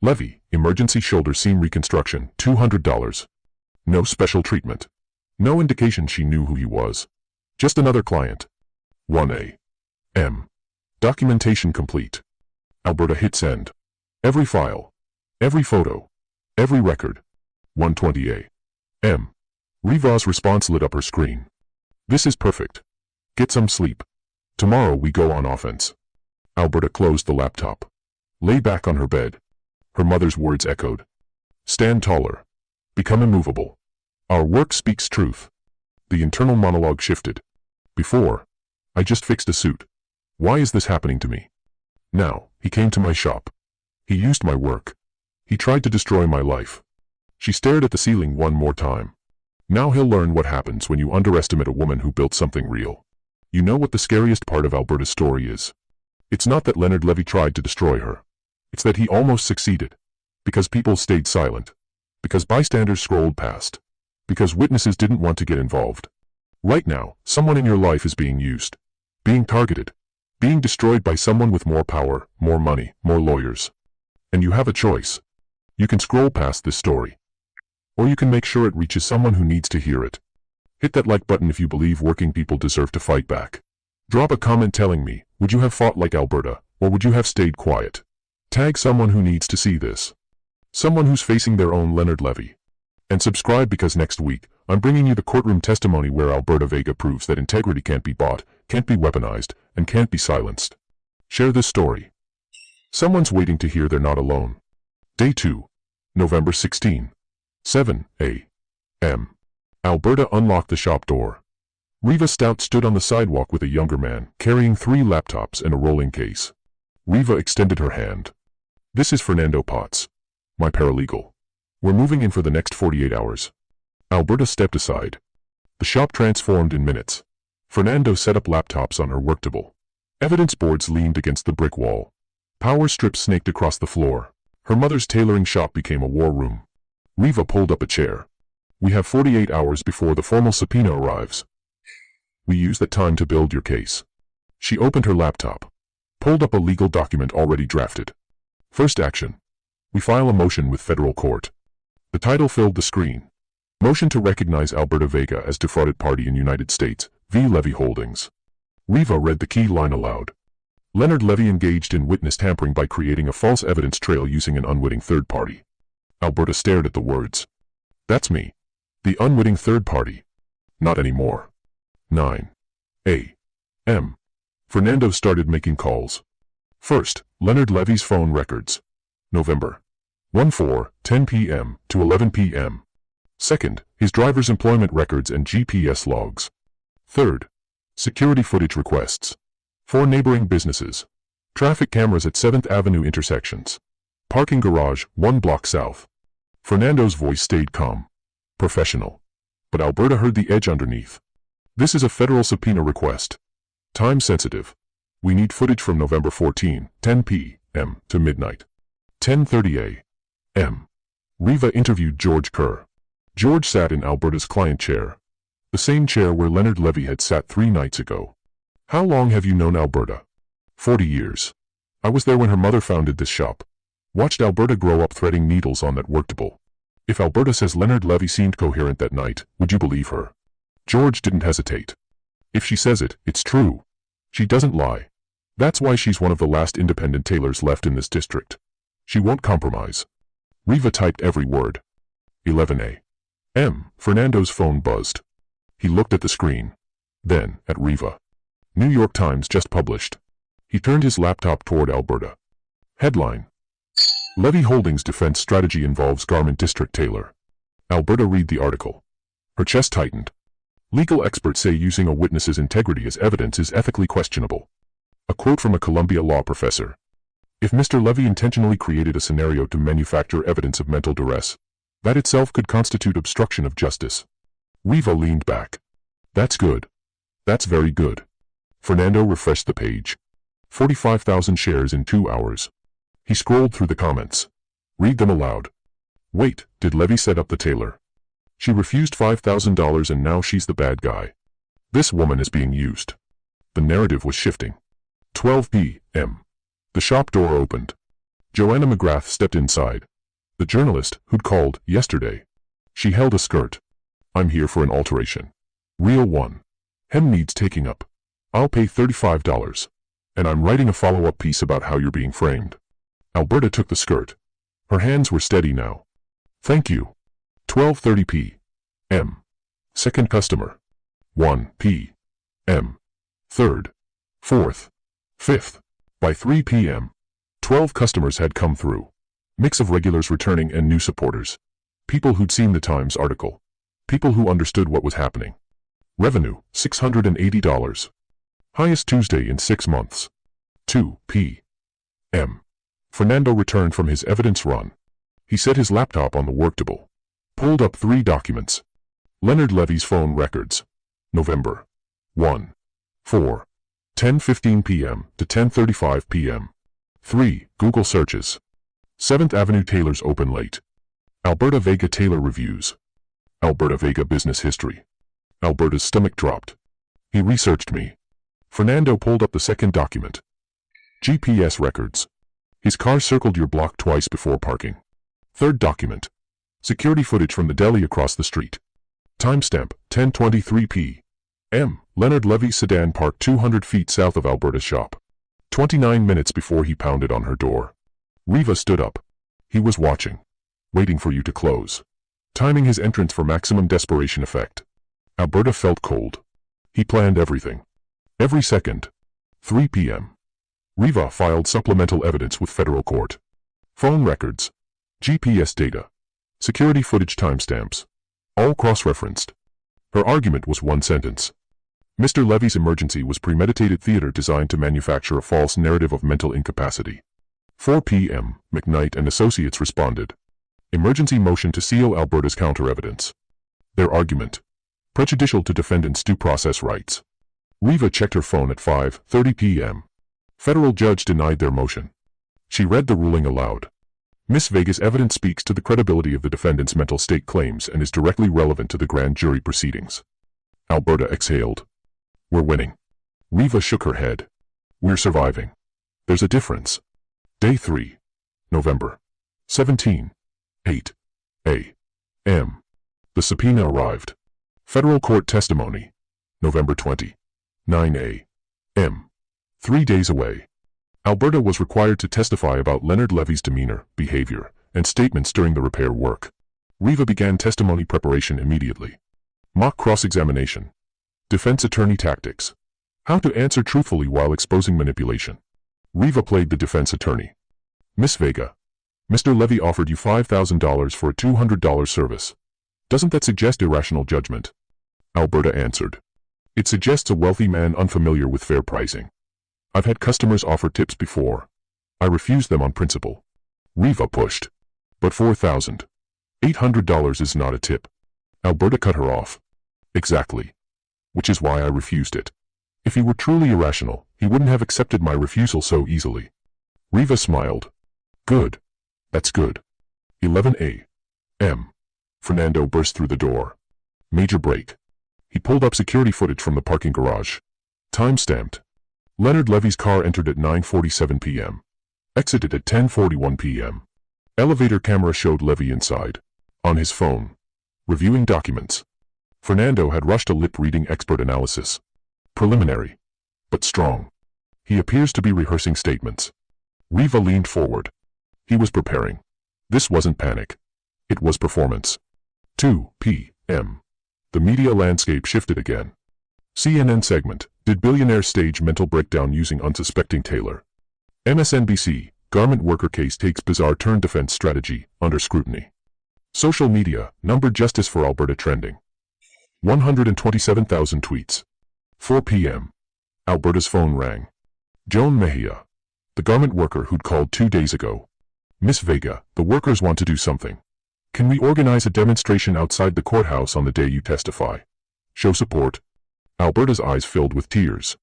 S1: Levy, emergency shoulder seam reconstruction, $200. No special treatment. No indication she knew who he was. Just another client. 1 a.m. Documentation complete. Alberta hit send. Every file. Every photo. Every record. 1:20 a.m. Riva's response lit up her screen. This is perfect. Get some sleep. Tomorrow we go on offense. Alberta closed the laptop. Lay back on her bed. Her mother's words echoed. Stand taller. Become immovable. Our work speaks truth. The internal monologue shifted. Before, I just fixed a suit. Why is this happening to me? Now, he came to my shop. He used my work. He tried to destroy my life. She stared at the ceiling one more time. Now he'll learn what happens when you underestimate a woman who built something real. You know what the scariest part of Alberta's story is? It's not that Leonard Levy tried to destroy her. It's that he almost succeeded. Because people stayed silent. Because bystanders scrolled past. Because witnesses didn't want to get involved. Right now, someone in your life is being used. Being targeted. Being destroyed by someone with more power, more money, more lawyers. And you have a choice. You can scroll past this story. Or you can make sure it reaches someone who needs to hear it. Hit that like button if you believe working people deserve to fight back. Drop a comment telling me, would you have fought like Alberta, or would you have stayed quiet? Tag someone who needs to see this. Someone who's facing their own Leonard Levy. And subscribe because next week, I'm bringing you the courtroom testimony where Alberta Vega proves that integrity can't be bought, can't be weaponized, and can't be silenced. Share this story. Someone's waiting to hear they're not alone. Day 2. November 16. 7 a.m. Alberta unlocked the shop door. Riva Stout stood on the sidewalk with a younger man, carrying 3 laptops and a rolling case. Riva extended her hand. This is Fernando Potts, my paralegal. We're moving in for the next 48 hours. Alberta stepped aside. The shop transformed in minutes. Fernando set up laptops on her work table. Evidence boards leaned against the brick wall. Power strips snaked across the floor. Her mother's tailoring shop became a war room. Riva pulled up a chair. We have 48 hours before the formal subpoena arrives. We use that time to build your case. She opened her laptop. Pulled up a legal document already drafted. First action. We file a motion with federal court. The title filled the screen. Motion to recognize Alberta Vega as defrauded party in United States, v. Levy Holdings. Riva read the key line aloud. Leonard Levy engaged in witness tampering by creating a false evidence trail using an unwitting third party. Alberta stared at the words. That's me. The unwitting third party. Not anymore. 9 a. M. Fernando started making calls. First, Leonard Levy's phone records. November 10 p.m. to 11 p.m. Second, his driver's employment records and GPS logs. Third, security footage requests. 4 neighboring businesses. Traffic cameras at 7th Avenue intersections. Parking garage 1 block south. Fernando's voice stayed calm. Professional. But Alberta heard the edge underneath. This is a federal subpoena request. Time sensitive. We need footage from November 14, 10 p.m. to midnight. 10:30 a.m. Riva interviewed George Kerr. George sat in Alberta's client chair. The same chair where Leonard Levy had sat 3 nights ago. How long have you known Alberta? 40 years. I was there when her mother founded this shop. Watched Alberta grow up threading needles on that worktable. If Alberta says Leonard Levy seemed coherent that night, would you believe her? George didn't hesitate. If she says it, it's true. She doesn't lie. That's why she's one of the last independent tailors left in this district. She won't compromise. Riva typed every word. 11 a.m. Fernando's phone buzzed. He looked at the screen. Then, at Riva. New York Times just published. He turned his laptop toward Alberta. Headline. Levy Holdings defense strategy involves garment district tailor. Alberta read the article. Her chest tightened. Legal experts say using a witness's integrity as evidence is ethically questionable. A quote from a Columbia law professor. If Mr. Levy intentionally created a scenario to manufacture evidence of mental duress, that itself could constitute obstruction of justice. Riva leaned back. That's good. That's very good. Fernando refreshed the page. 45,000 shares in 2 hours. He scrolled through the comments. Read them aloud. Wait, did Levy set up the tailor? She refused $5,000 and now she's the bad guy. This woman is being used. The narrative was shifting. 12 p.m. The shop door opened. Joanna McGrath stepped inside. The journalist who'd called yesterday. She held a skirt. I'm here for an alteration. Real one. Hem needs taking up. I'll pay $35. And I'm writing a follow-up piece about how you're being framed. Alberta took the skirt. Her hands were steady now. Thank you. 12:30 p.m. Second customer. 1 p.m. Third. Fourth. Fifth. By 3 p.m. 12 customers had come through. Mix of regulars returning and new supporters. People who'd seen the Times article. People who understood what was happening. Revenue, $680. Highest Tuesday in 6 months. 2 p.m. Fernando returned from his evidence run. He set his laptop on the worktable. Pulled up 3 documents. Leonard Levy's phone records. November 1. 4. 10:15 p.m. to 10:35 p.m. 3. Google searches. 7th Avenue tailors open late. Alberta Vega tailor reviews. Alberta Vega business history. Alberta's stomach dropped. He researched me. Fernando pulled up the second document. GPS records. His car circled your block twice before parking. Third document. Security footage from the deli across the street. Timestamp, 10:23 p.m. Leonard Levy's sedan parked 200 feet south of Alberta's shop. 29 minutes before he pounded on her door. Riva stood up. He was watching. Waiting for you to close. Timing his entrance for maximum desperation effect. Alberta felt cold. He planned everything. Every second. 3 p.m. Riva filed supplemental evidence with federal court. Phone records. GPS data. Security footage timestamps. All cross-referenced. Her argument was one sentence. Mr. Levy's emergency was premeditated theater designed to manufacture a false narrative of mental incapacity. 4 p.m. McKnight and Associates responded. Emergency motion to seal Alberta's counter-evidence. Their argument. Prejudicial to defendant's due process rights. Riva checked her phone at 5:30 p.m. Federal judge denied their motion. She read the ruling aloud. Miss Vega's evidence speaks to the credibility of the defendant's mental state claims and is directly relevant to the grand jury proceedings. Alberta exhaled. We're winning. Riva shook her head. We're surviving. There's a difference. Day 3. November 17. 8 a.m. The subpoena arrived. Federal court testimony. November 20. 9 a.m. 3 days away. Alberta was required to testify about Leonard Levy's demeanor, behavior, and statements during the repair work. Riva began testimony preparation immediately. Mock cross-examination. Defense attorney tactics. How to answer truthfully while exposing manipulation. Riva played the defense attorney. Miss Vega, Mr. Levy offered you $5,000 for a $200 service. Doesn't that suggest irrational judgment? Alberta answered. It suggests a wealthy man unfamiliar with fair pricing. I've had customers offer tips before. I refused them on principle. Riva pushed. But $4,800 is not a tip. Alberta cut her off. Exactly. Which is why I refused it. If he were truly irrational, he wouldn't have accepted my refusal so easily. Riva smiled. Good. That's good. 11 a.m. Fernando burst through the door. Major break. He pulled up security footage from the parking garage. Time stamped. Leonard Levy's car entered at 9:47 p.m. Exited at 10:41 p.m. Elevator camera showed Levy inside. On his phone. Reviewing documents. Fernando had rushed a lip-reading expert analysis. Preliminary. But strong. He appears to be rehearsing statements. Riva leaned forward. He was preparing. This wasn't panic. It was performance. 2 p.m. The media landscape shifted again. CNN segment, did billionaire stage mental breakdown using unsuspecting Tailor? MSNBC, garment worker case takes bizarre turn defense strategy, under scrutiny. Social media, numbered justice for Alberta trending. 127,000 tweets. 4 p.m. Alberta's phone rang. Joan Mejia. The garment worker who'd called 2 days ago. Miss Vega, the workers want to do something. Can we organize a demonstration outside the courthouse on the day you testify? Show support. Alberta's eyes filled with tears.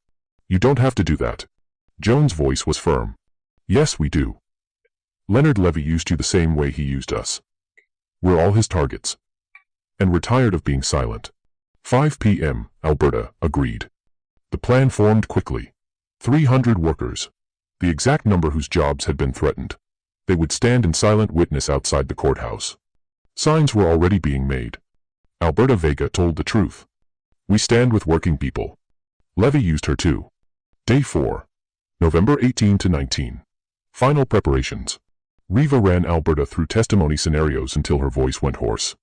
S1: You don't have to do that. Joan's voice was firm. Yes, we do. Leonard Levy used you the same way he used us. We're all his targets. And we're tired of being silent. 5 p.m., Alberta agreed. The plan formed quickly. 300 workers. The exact number whose jobs had been threatened. They would stand in silent witness outside the courthouse. Signs were already being made. Alberta Vega told the truth. We stand with working people. Levy used her too. Day 4. November 18 to 19. Final preparations. Riva ran Alberta through testimony scenarios until her voice went hoarse.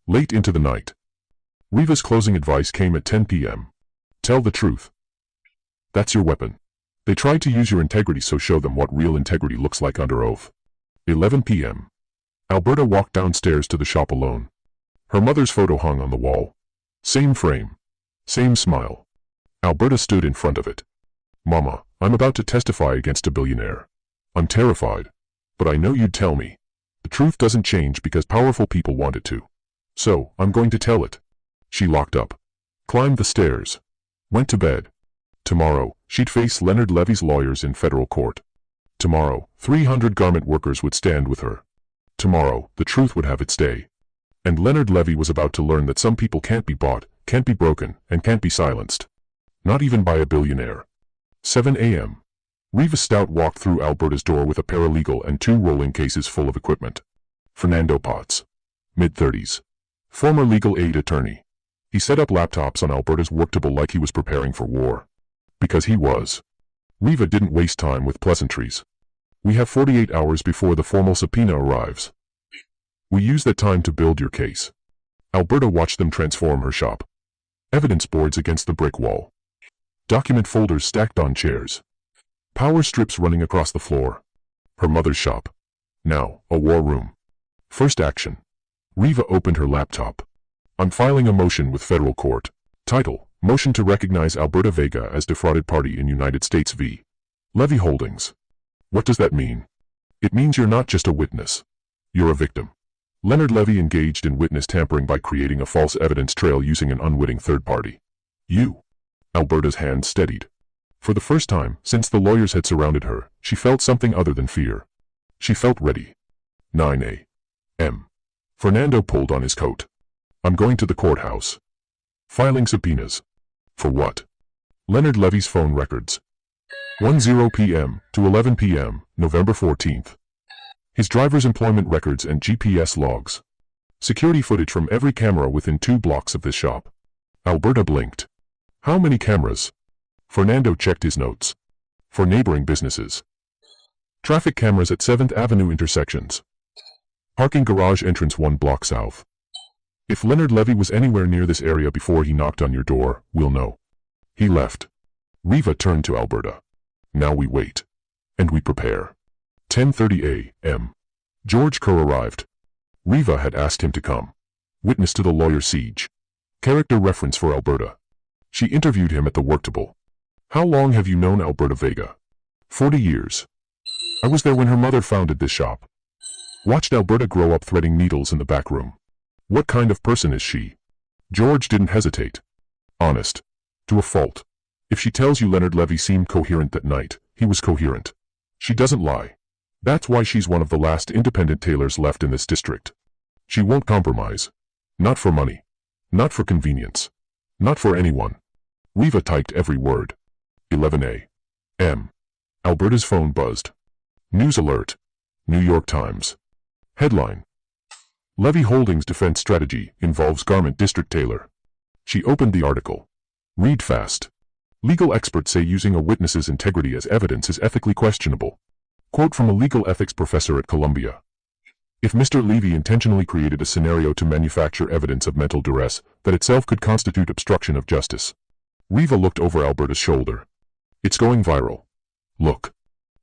S1: Late into the night. Riva's closing advice came at 10 p.m. Tell the truth. That's your weapon. They tried to use your integrity, so show them what real integrity looks like under oath. 11 p.m. Alberta walked downstairs to the shop alone. Her mother's photo hung on the wall. Same frame. Same smile. Alberta stood in front of it. Mama, I'm about to testify against a billionaire. I'm terrified. But I know you'd tell me. The truth doesn't change because powerful people want it to. So, I'm going to tell it. She locked up. Climbed the stairs. Went to bed. Tomorrow, she'd face Leonard Levy's lawyers in federal court. Tomorrow, 300 garment workers would stand with her. Tomorrow, the truth would have its day. And Leonard Levy was about to learn that some people can't be bought, can't be broken, and can't be silenced. Not even by a billionaire. 7 a.m. Riva Stout walked through Alberta's door with a paralegal and 2 rolling cases full of equipment. Fernando Potts. Mid-30s. Former legal aid attorney. He set up laptops on Alberta's work table like he was preparing for war. Because he was. Riva didn't waste time with pleasantries. We have 48 hours before the formal subpoena arrives. We use that time to build your case. Alberta watched them transform her shop. Evidence boards against the brick wall. Document folders stacked on chairs. Power strips running across the floor. Her mother's shop. Now, a war room. First action. Riva opened her laptop. I'm filing a motion with federal court. Title, Motion to recognize Alberta Vega as defrauded party in United States v. Levy Holdings. What does that mean? It means you're not just a witness. You're a victim. Leonard Levy engaged in witness tampering by creating a false evidence trail using an unwitting third party. You. Alberta's hand steadied. For the first time since the lawyers had surrounded her, she felt something other than fear. She felt ready. 9 a.m. Fernando pulled on his coat. I'm going to the courthouse. Filing subpoenas. For what? Leonard Levy's phone records. 10 p.m. to 11 p.m., November 14th. His driver's employment records and GPS logs. Security footage from every camera within 2 blocks of this shop. Alberta blinked. How many cameras? Fernando checked his notes. For neighboring businesses. Traffic cameras at 7th Avenue intersections. Parking garage entrance 1 block south. If Leonard Levy was anywhere near this area before he knocked on your door, we'll know. He left. Riva turned to Alberta. Now we wait. And we prepare. 10:30 a.m. George Kerr arrived. Riva had asked him to come. Witness to the lawyer siege. Character reference for Alberta. She interviewed him at the worktable. How long have you known Alberta Vega? 40 years. I was there when her mother founded this shop. Watched Alberta grow up threading needles in the back room. What kind of person is she? George didn't hesitate. Honest. To a fault. If she tells you Leonard Levy seemed coherent that night, he was coherent. She doesn't lie. That's why she's one of the last independent tailors left in this district. She won't compromise. Not for money. Not for convenience. Not for anyone. Riva typed every word. 11 a.m. Alberta's phone buzzed. News alert. New York Times. Headline. Levy Holdings defense strategy involves garment district tailor. She opened the article. Read fast. Legal experts say using a witness's integrity as evidence is ethically questionable. Quote from a legal ethics professor at Columbia. If Mr. Levy intentionally created a scenario to manufacture evidence of mental duress, that itself could constitute obstruction of justice. Riva looked over Alberta's shoulder. It's going viral. Look.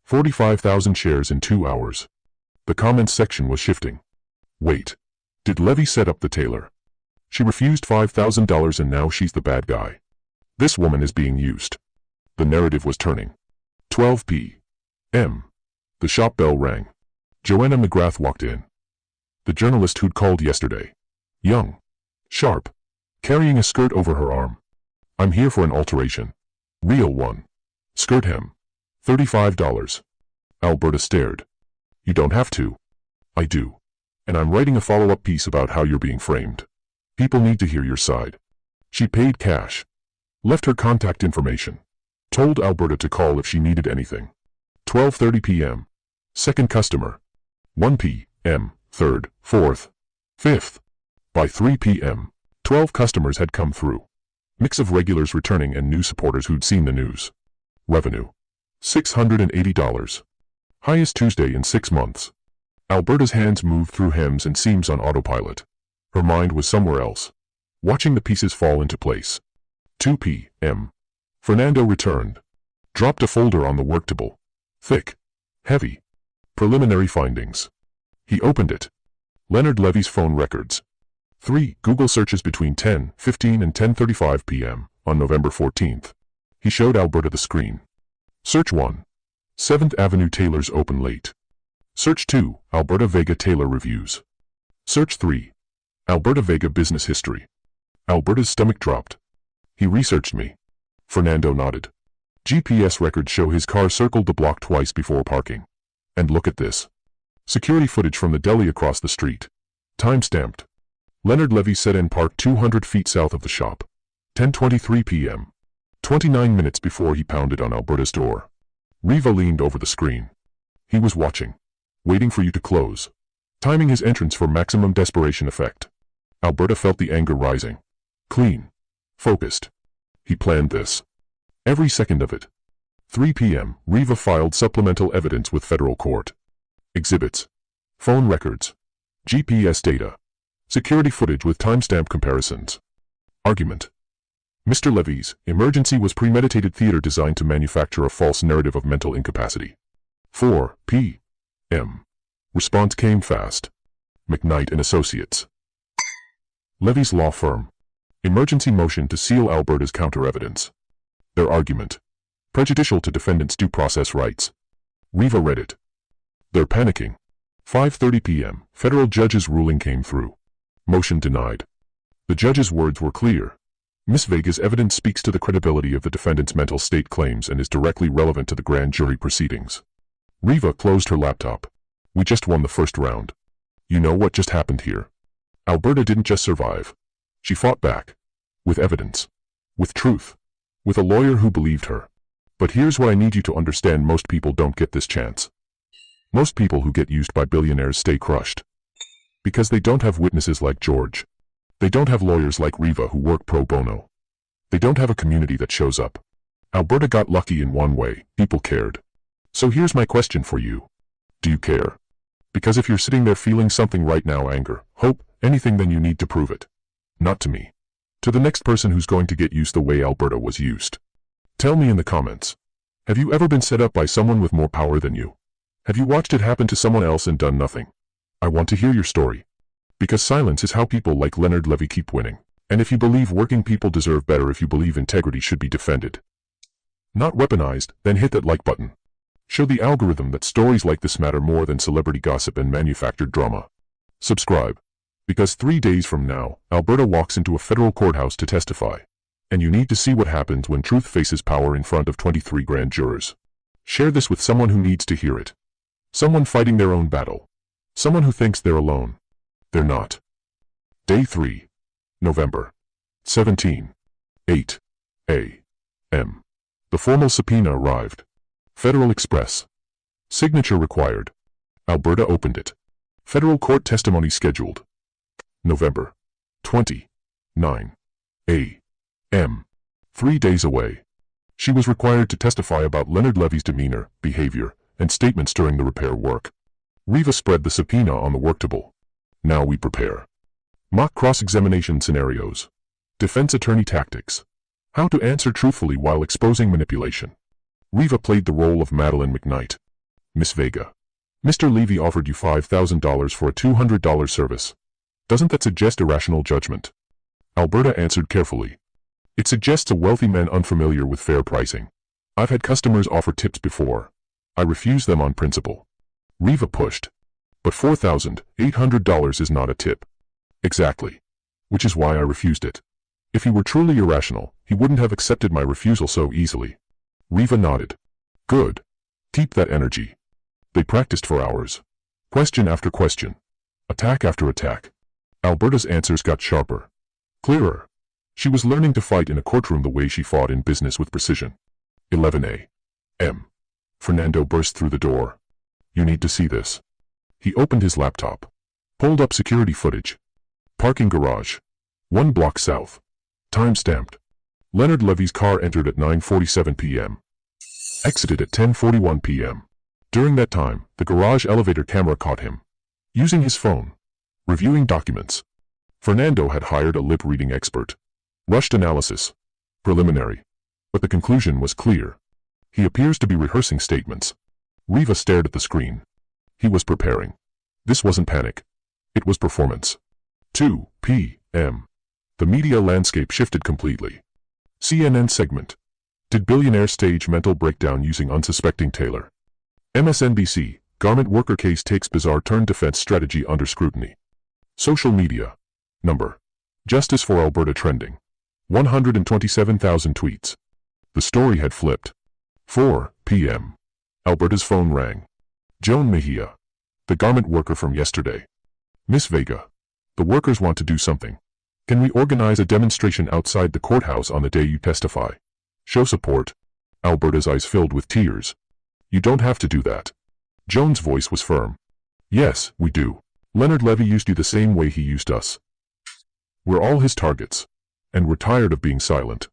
S1: 45,000 shares in 2 hours. The comments section was shifting. Wait. Did Levy set up the tailor? She refused $5,000 and now she's the bad guy. This woman is being used. The narrative was turning. 12 p.m. The shop bell rang. Joanna McGrath walked in. The journalist who'd called yesterday. Young. Sharp. Carrying a skirt over her arm. I'm here for an alteration. Real one. Skirt hem. $35. Alberta stared. You don't have to. I do. And I'm writing a follow-up piece about how you're being framed. People need to hear your side. She paid cash. Left her contact information. Told Alberta to call if she needed anything. 12:30 p.m. Second customer. 1 p.m. Third, fourth, fifth. By 3 p.m., 12 customers had come through. Mix of regulars returning and new supporters who'd seen the news. Revenue. $680. Highest Tuesday in 6 months. Alberta's hands moved through hems and seams on autopilot. Her mind was somewhere else. Watching the pieces fall into place. 2 p.m. Fernando returned. Dropped a folder on the worktable. Thick. Heavy. Preliminary findings. He opened it. Leonard Levy's phone records. 3 Google searches between 10:15 and 10:35 p.m. on November 14th. He showed Alberta the screen. Search 1. 7th Avenue Tailors open late. Search 2. Alberta Vega Tailor reviews. Search 3. Alberta Vega business history. Alberta's stomach dropped. He researched me. Fernando nodded. GPS records show his car circled the block twice before parking. And look at this. Security footage from the deli across the street. Time-stamped. Leonard Levy said and parked 200 feet south of the shop. 10:23 p.m. 29 minutes before he pounded on Alberta's door. Riva leaned over the screen. He was watching. Waiting for you to close. Timing his entrance for maximum desperation effect. Alberta felt the anger rising. Clean. Focused. He planned this. Every second of it. 3 p.m. Riva filed supplemental evidence with federal court. Exhibits. Phone records. GPS data. Security footage with timestamp comparisons. Argument. Mr. Levy's emergency was premeditated theater designed to manufacture a false narrative of mental incapacity. 4 p.m. Response came fast. McKnight and Associates. Levy's law firm. Emergency motion to seal Alberta's counter-evidence. Their argument. Prejudicial to defendant's due process rights. Riva read it. They're panicking. 5:30 p.m. Federal judge's ruling came through. Motion denied. The judge's words were clear. Miss Vega's evidence speaks to the credibility of the defendant's mental state claims and is directly relevant to the grand jury proceedings. Riva closed her laptop. We just won the first round. You know what just happened here? Alberta didn't just survive. She fought back. With evidence. With truth. With a lawyer who believed her. But here's what I need you to understand: most people don't get this chance. Most people who get used by billionaires stay crushed. Because they don't have witnesses like George. They don't have lawyers like Riva who work pro bono. They don't have a community that shows up. Alberta got lucky in one way: people cared. So here's my question for you. Do you care? Because if you're sitting there feeling something right now, anger, hope, anything, then you need to prove it. Not to me. To the next person who's going to get used the way Alberta was used. Tell me in the comments. Have you ever been set up by someone with more power than you? Have you watched it happen to someone else and done nothing? I want to hear your story. Because silence is how people like Leonard Levy keep winning. And if you believe working people deserve better, if you believe integrity should be defended, not weaponized, then hit that like button. Show the algorithm that stories like this matter more than celebrity gossip and manufactured drama. Subscribe. Because 3 days from now, Alberta walks into a federal courthouse to testify. And you need to see what happens when truth faces power in front of 23 grand jurors. Share this with someone who needs to hear it. Someone fighting their own battle. Someone who thinks they're alone. They're not. Day 3. November 17. 8 a.m. The formal subpoena arrived. Federal Express. Signature required. Alberta opened it. Federal court testimony scheduled. November 29 a.m. 3 days away. She was required to testify about Leonard Levy's demeanor, behavior, and statements during the repair work. Riva spread the subpoena on the work table. Now we prepare. Mock cross-examination scenarios. Defense attorney tactics. How to answer truthfully while exposing manipulation. Riva played the role of Madeleine McKnight. Miss Vega. Mr. Levy offered you $5,000 for a $200 service. Doesn't that suggest irrational judgment? Alberta answered carefully. It suggests a wealthy man unfamiliar with fair pricing. I've had customers offer tips before. I refuse them on principle. Riva pushed. But $4,800 is not a tip. Exactly. Which is why I refused it. If he were truly irrational, he wouldn't have accepted my refusal so easily. Riva nodded. Good. Keep that energy. They practiced for hours. Question after question. Attack after attack. Alberta's answers got sharper. Clearer. She was learning to fight in a courtroom the way she fought in business, with precision. 11 a.m. Fernando burst through the door. You need to see this. He opened his laptop. Pulled up security footage. Parking garage. 1 block south. Time stamped. Leonard Levy's car entered at 9:47 p.m. Exited at 10:41 p.m. During that time, the garage elevator camera caught him. Using his phone. Reviewing documents. Fernando had hired a lip-reading expert. Rushed analysis. Preliminary. But the conclusion was clear. He appears to be rehearsing statements. Riva stared at the screen. He was preparing. This wasn't panic. It was performance. 2 p.m. The media landscape shifted completely. CNN segment. Did billionaire stage mental breakdown using unsuspecting Tailor? MSNBC. Garment worker case takes bizarre turn defense strategy under scrutiny. Social media. Number. Justice for Alberta trending. 127,000 tweets. The story had flipped. 4 p.m. Alberta's phone rang. Joan Mejia. The garment worker from yesterday. Miss Vega. The workers want to do something. Can we organize a demonstration outside the courthouse on the day you testify? Show support. Alberta's eyes filled with tears. You don't have to do that. Joan's voice was firm. Yes, we do. Leonard Levy used you the same way he used us. We're all his targets. And we're tired of being silent.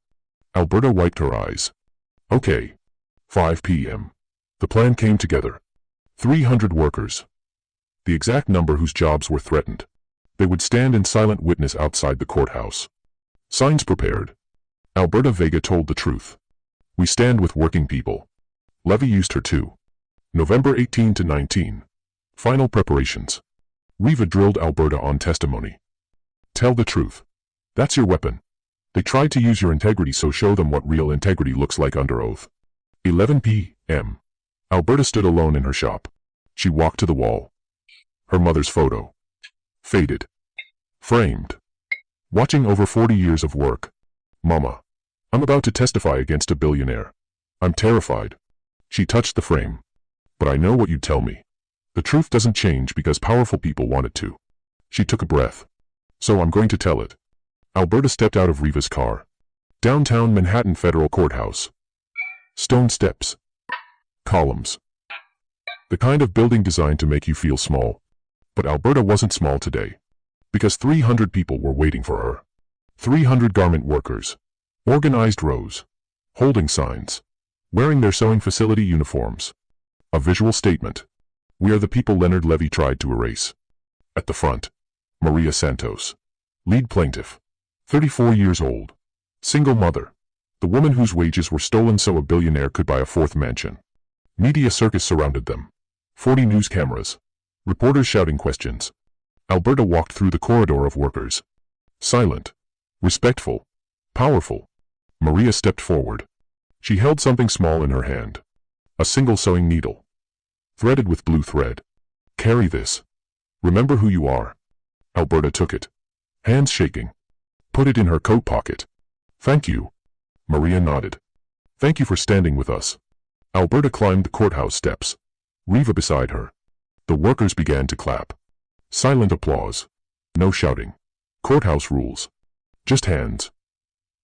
S1: Alberta wiped her eyes. Okay. 5 p.m. The plan came together. 300 workers. The exact number whose jobs were threatened. They would stand in silent witness outside the courthouse. Signs prepared. Alberta Vega told the truth. We stand with working people. Levy used her too. November 18 to 19. Final preparations. Riva drilled Alberta on testimony. Tell the truth. That's your weapon. They tried to use your integrity, so show them what real integrity looks like under oath. 11 p.m. Alberta stood alone in her shop. She walked to the wall. Her mother's photo. Faded. Framed. Watching over 40 years of work. Mama. I'm about to testify against a billionaire. I'm terrified. She touched the frame. But I know what you'd tell me. The truth doesn't change because powerful people want it to. She took a breath. So I'm going to tell it. Alberta stepped out of Riva's car. Downtown Manhattan Federal Courthouse. Stone steps. Columns. The kind of building designed to make you feel small. But Alberta wasn't small today. Because 300 people were waiting for her. 300 garment workers. Organized rows. Holding signs. Wearing their sewing facility uniforms. A visual statement. We are the people Leonard Levy tried to erase. At the front. Maria Santos. Lead plaintiff. 34 years old. Single mother. The woman whose wages were stolen so a billionaire could buy a fourth mansion. Media circus surrounded them. 40 news cameras. Reporters shouting questions. Alberta walked through the corridor of workers. Silent. Respectful. Powerful. Maria stepped forward. She held something small in her hand. A single sewing needle. Threaded with blue thread. Carry this. Remember who you are. Alberta took it. Hands shaking. Put it in her coat pocket. Thank you. Maria nodded. Thank you for standing with us. Alberta climbed the courthouse steps. Reva beside her. The workers began to clap. Silent applause. No shouting. Courthouse rules. Just hands.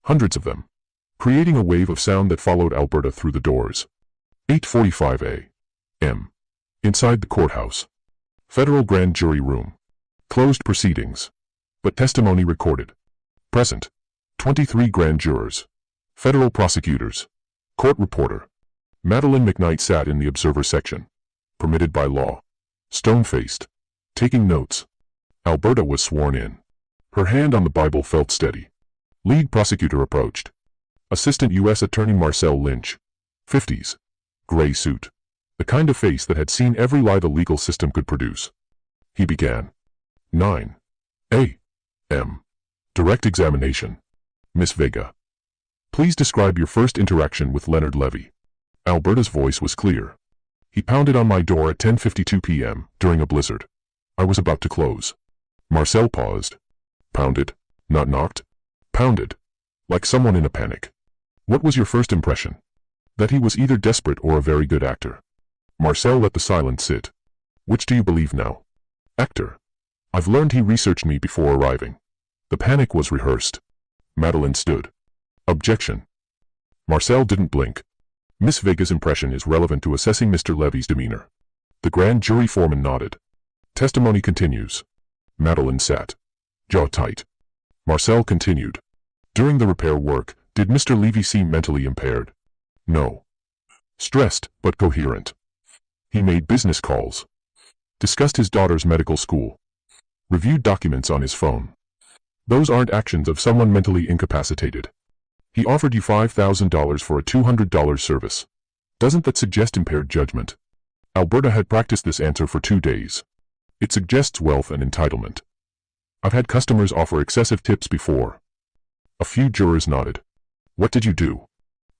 S1: Hundreds of them. Creating a wave of sound that followed Alberta through the doors. 8:45 a.m. Inside the courthouse. Federal grand jury room. Closed proceedings. But testimony recorded. Present. 23 grand jurors. Federal prosecutors. Court reporter. Madeleine McKnight sat in the observer section. Permitted by law. Stone-faced. Taking notes. Alberta was sworn in. Her hand on the Bible felt steady. Lead prosecutor approached. Assistant U.S. Attorney Marcel Lynch. 50s. Gray suit. The kind of face that had seen every lie the legal system could produce. He began. 9 a.m. Direct examination. Miss Vega. Please describe your first interaction with Leonard Levy. Alberta's voice was clear. He pounded on my door at 10:52 p.m. during a blizzard. I was about to close. Marcel paused. Pounded, not knocked. Pounded. Like someone in a panic. What was your first impression? That he was either desperate or a very good actor. Marcel let the silence sit. Which do you believe now? Actor. I've learned he researched me before arriving. The panic was rehearsed. Madeleine stood. Objection. Marcel didn't blink. Miss Vega's impression is relevant to assessing Mr. Levy's demeanor. The grand jury foreman nodded. Testimony continues. Madeleine sat. Jaw tight. Marcel continued. During the repair work, did Mr. Levy seem mentally impaired? No. Stressed, but coherent. He made business calls. Discussed his daughter's medical school. Reviewed documents on his phone. Those aren't actions of someone mentally incapacitated. He offered you $5,000 for a $200 service. Doesn't that suggest impaired judgment? Alberta had practiced this answer for 2 days. It suggests wealth and entitlement. I've had customers offer excessive tips before. A few jurors nodded. What did you do?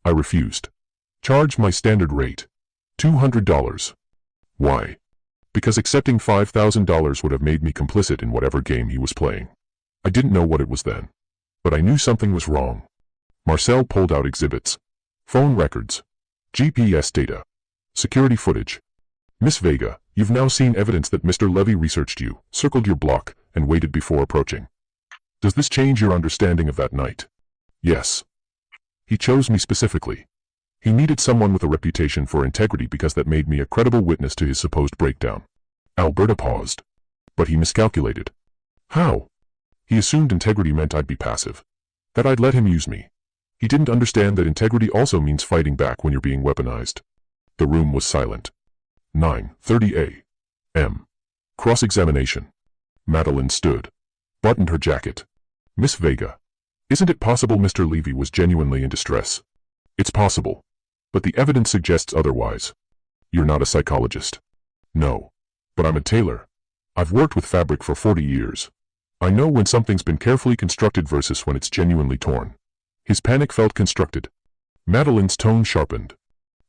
S1: I refused. Charged my standard rate. $200. Why? Because accepting $5,000 would have made me complicit in whatever game he was playing. I didn't know what it was then. But I knew something was wrong. Marcel pulled out exhibits. Phone records. GPS data. Security footage. Miss Vega, you've now seen evidence that Mr. Levy researched you, circled your block, and waited before approaching. Does this change your understanding of that night? Yes. He chose me specifically. He needed someone with a reputation for integrity because that made me a credible witness to his supposed breakdown. Alberta paused. But he miscalculated. How? He assumed integrity meant I'd be passive. That I'd let him use me. He didn't understand that integrity also means fighting back when you're being weaponized. The room was silent. 9:30 a.m. Cross-examination. Madeleine stood. Buttoned her jacket. Miss Vega. Isn't it possible Mr. Levy was genuinely in distress? It's possible. But the evidence suggests otherwise. You're not a psychologist. No. But I'm a tailor. I've worked with fabric for 40 years. I know when something's been carefully constructed versus when it's genuinely torn. His panic felt constructed. Madeleine's tone sharpened.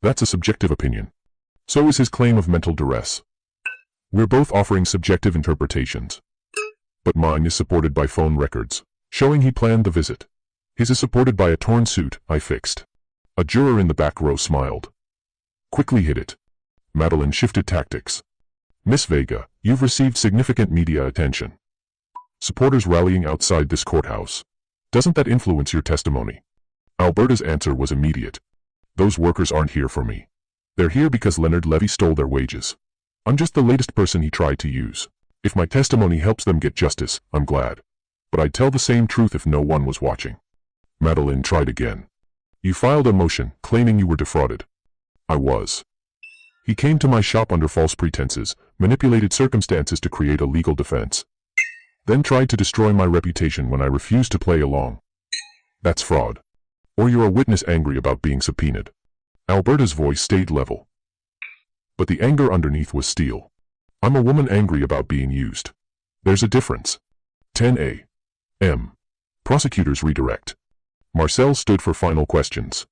S1: That's a subjective opinion. So is his claim of mental duress. We're both offering subjective interpretations. But mine is supported by phone records, showing he planned the visit. His is supported by a torn suit I fixed. A juror in the back row smiled. Quickly hit it. Madeleine shifted tactics. Miss Vega, you've received significant media attention. Supporters rallying outside this courthouse. Doesn't that influence your testimony? Alberta's answer was immediate. Those workers aren't here for me. They're here because Leonard Levy stole their wages. I'm just the latest person he tried to use. If my testimony helps them get justice, I'm glad. But I'd tell the same truth if no one was watching. Madeleine tried again. You filed a motion, claiming you were defrauded. I was. He came to my shop under false pretenses, manipulated circumstances to create a legal defense. Then tried to destroy my reputation when I refused to play along. That's fraud. Or you're a witness angry about being subpoenaed. Alberta's voice stayed level. But the anger underneath was steel. I'm a woman angry about being used. There's a difference. 10 a.m. Prosecutors redirect. Marcel stood for final questions.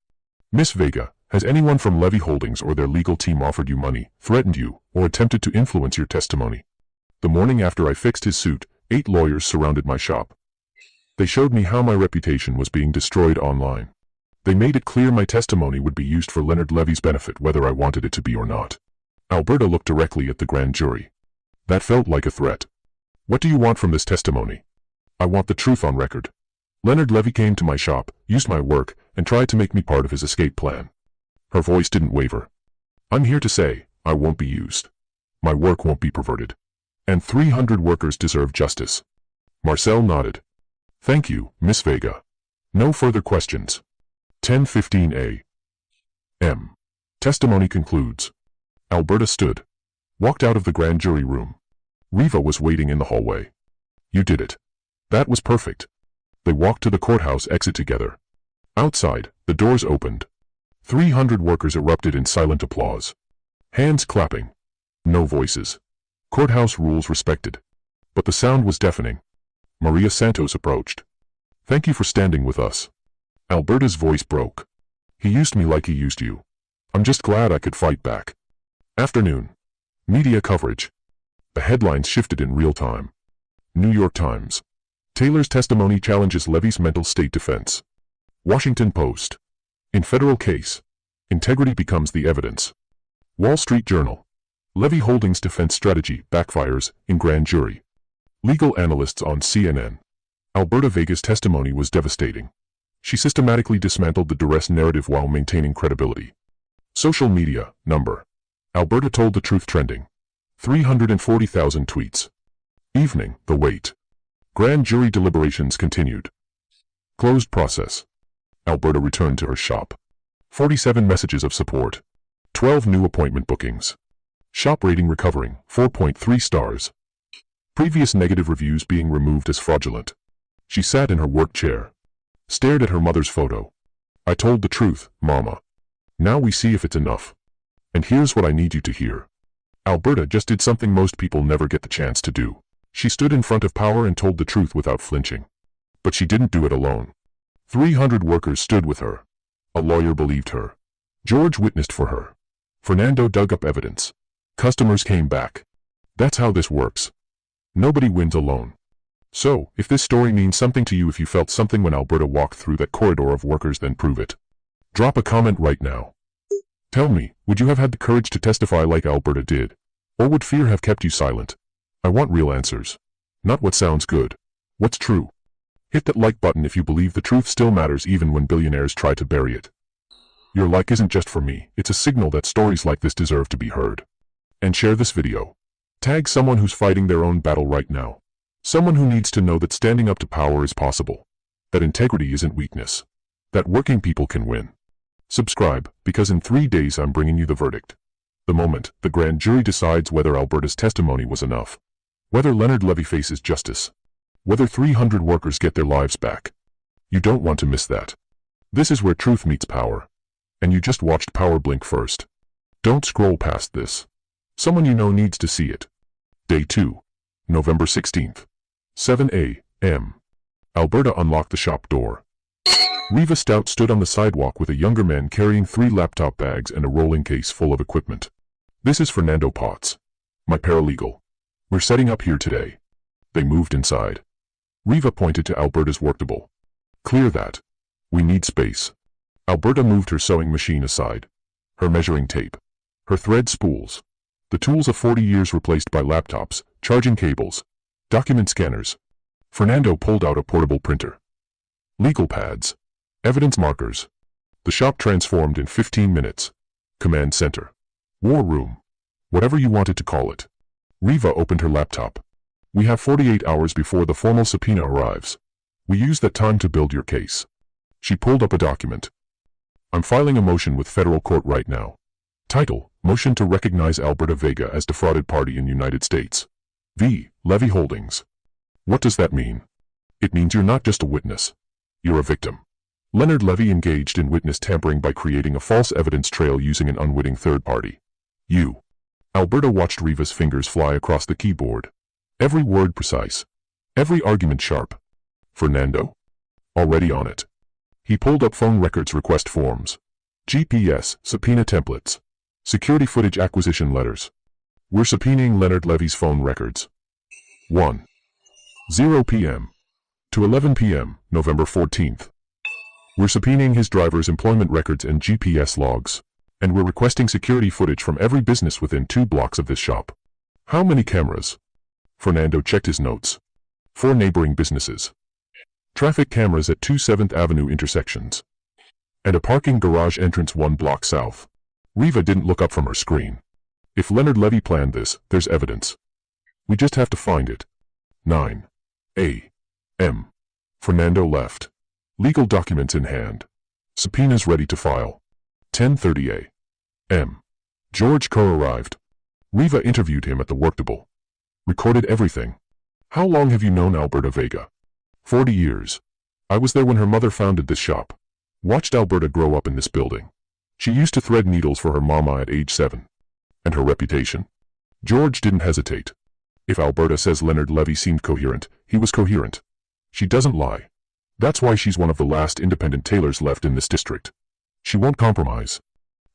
S1: Miss Vega, has anyone from Levy Holdings or their legal team offered you money, threatened you, or attempted to influence your testimony? The morning after I fixed his suit, 8 lawyers surrounded my shop. They showed me how my reputation was being destroyed online. They made it clear my testimony would be used for Leonard Levy's benefit whether I wanted it to be or not. Alberta looked directly at the grand jury. That felt like a threat. What do you want from this testimony? I want the truth on record. Leonard Levy came to my shop, used my work, and tried to make me part of his escape plan. Her voice didn't waver. I'm here to say, I won't be used. My work won't be perverted. And 300 workers deserve justice. Marcel nodded. Thank you, Miss Vega. No further questions. 10:15 a.m. Testimony concludes. Alberta stood. Walked out of the grand jury room. Riva was waiting in the hallway. You did it. That was perfect. They walked to the courthouse exit together. Outside, the doors opened. 300 workers erupted in silent applause. Hands clapping. No voices. Courthouse rules respected. But the sound was deafening. Maria Santos approached. Thank you for standing with us. Alberta's voice broke. He used me like he used you. I'm just glad I could fight back. Afternoon. Media coverage. The headlines shifted in real time. New York Times. Tailor's testimony challenges Levy's mental state defense. Washington Post. In federal case, integrity becomes the evidence. Wall Street Journal. Levy Holdings defense strategy backfires in grand jury. Legal analysts on CNN. Alberta Vega's testimony was devastating. She systematically dismantled the duress narrative while maintaining credibility. Social media, number. Alberta told the truth trending. 340,000 tweets. Evening, the wait. Grand jury deliberations continued. Closed process. Alberta returned to her shop. 47 messages of support. 12 new appointment bookings. Shop rating recovering, 4.3 stars. Previous negative reviews being removed as fraudulent. She sat in her work chair. Stared at her mother's photo. I told the truth, Mama. Now we see if it's enough. And here's what I need you to hear. Alberta just did something most people never get the chance to do. She stood in front of power and told the truth without flinching. But she didn't do it alone. 300 workers stood with her. A lawyer believed her. George witnessed for her. Fernando dug up evidence. Customers came back. That's how this works. Nobody wins alone. So, if this story means something to you, if you felt something when Alberta walked through that corridor of workers, then prove it. Drop a comment right now. Tell me, would you have had the courage to testify like Alberta did? Or would fear have kept you silent? I want real answers. Not what sounds good. What's true? Hit that like button if you believe the truth still matters even when billionaires try to bury it. Your like isn't just for me, it's a signal that stories like this deserve to be heard. And share this video. Tag someone who's fighting their own battle right now. Someone who needs to know that standing up to power is possible. That integrity isn't weakness. That working people can win. Subscribe, because in 3 days I'm bringing you the verdict. The moment the grand jury decides whether Alberta's testimony was enough. Whether Leonard Levy faces justice. Whether 300 workers get their lives back. You don't want to miss that. This is where truth meets power. And you just watched power blink first. Don't scroll past this. Someone you know needs to see it. Day 2. November 16th. 7 a.m. Alberta unlocked the shop door. Riva Stout stood on the sidewalk with a younger man carrying 3 laptop bags and a rolling case full of equipment. This is Fernando Potts. My paralegal. We're setting up here today. They moved inside. Riva pointed to Alberta's worktable. Clear that. We need space. Alberta moved her sewing machine aside. Her measuring tape. Her thread spools. The tools of 40 years replaced by laptops, charging cables, document scanners. Fernando pulled out a portable printer. Legal pads. Evidence markers. The shop transformed in 15 minutes. Command center. War room. Whatever you wanted to call it. Riva opened her laptop. We have 48 hours before the formal subpoena arrives. We use that time to build your case. She pulled up a document. I'm filing a motion with federal court right now. Title, Motion to Recognize Alberta Vega as Defrauded Party in United States. V. Levy Holdings. What does that mean? It means you're not just a witness. You're a victim. Leonard Levy engaged in witness tampering by creating a false evidence trail using an unwitting third party. You. Alberta watched Riva's fingers fly across the keyboard. Every word precise. Every argument sharp. Fernando? Already on it. He pulled up phone records request forms. GPS, subpoena templates. Security footage acquisition letters. We're subpoenaing Leonard Levy's phone records. 1:0 p.m. to 11 p.m., November 14th. We're subpoenaing his driver's employment records and GPS logs. And we're requesting security footage from every business within 2 blocks of this shop. How many cameras? Fernando checked his notes. 4 neighboring businesses. Traffic cameras at 2 7th Avenue intersections. And a parking garage entrance 1 block south. Riva didn't look up from her screen. If Leonard Levy planned this, there's evidence. We just have to find it. 9 a.m. Fernando left. Legal documents in hand. Subpoenas ready to file. 10:30 a.m. George Kerr arrived. Riva interviewed him at the worktable. Recorded everything. How long have you known Alberta Vega? 40 years. I was there when her mother founded this shop. Watched Alberta grow up in this building. She used to thread needles for her mama at age 7. And her reputation? George didn't hesitate. If Alberta says Leonard Levy seemed coherent, he was coherent. She doesn't lie. That's why she's one of the last independent tailors left in this district. She won't compromise.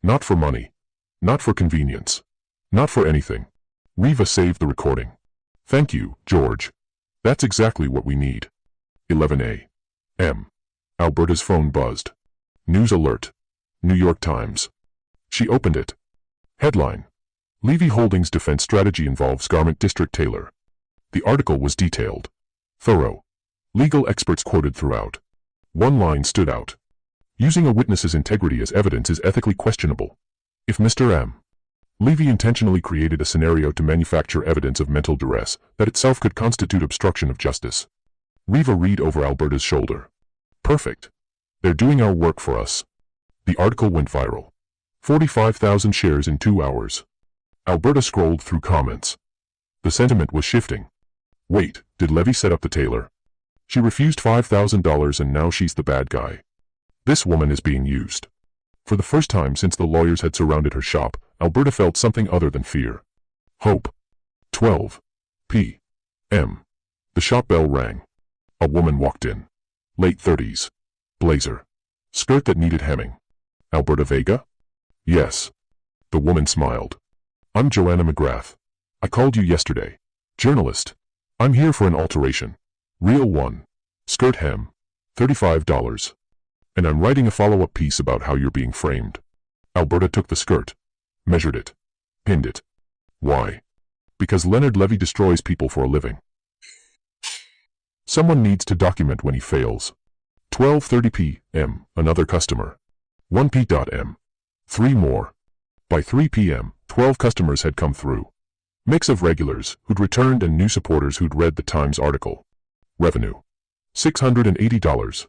S1: Not for money. Not for convenience. Not for anything. Riva saved the recording. Thank you, George. That's exactly what we need. 11 a.m. Alberta's phone buzzed. News alert. New York Times. She opened it. Headline. Levy Holdings defense strategy involves garment district tailor. The article was detailed. Thorough. Legal experts quoted throughout. One line stood out. Using a witness's integrity as evidence is ethically questionable. If Mr. M. Levy intentionally created a scenario to manufacture evidence of mental duress, that itself could constitute obstruction of justice. Riva read over Alberta's shoulder. Perfect. They're doing our work for us. The article went viral. 45,000 shares in 2 hours. Alberta scrolled through comments. The sentiment was shifting. Wait, did Levy set up the tailor? She refused $5,000 and now she's the bad guy. This woman is being used. For the first time since the lawyers had surrounded her shop, Alberta felt something other than fear. Hope. 12 p.m. The shop bell rang. A woman walked in. Late 30s. Blazer. Skirt that needed hemming. Alberta Vega? Yes. The woman smiled. I'm Joanna McGrath. I called you yesterday. Journalist. I'm here for an alteration. Real one. Skirt hem. $35. And I'm writing a follow-up piece about how you're being framed. Alberta took the skirt. Measured it. Pinned it. Why? Because Leonard Levy destroys people for a living. Someone needs to document when he fails. 12:30 p.m. Another customer. 1 p.m. 3 more. By 3 p.m., 12 customers had come through. Mix of regulars who'd returned and new supporters who'd read the Times article. Revenue. $680.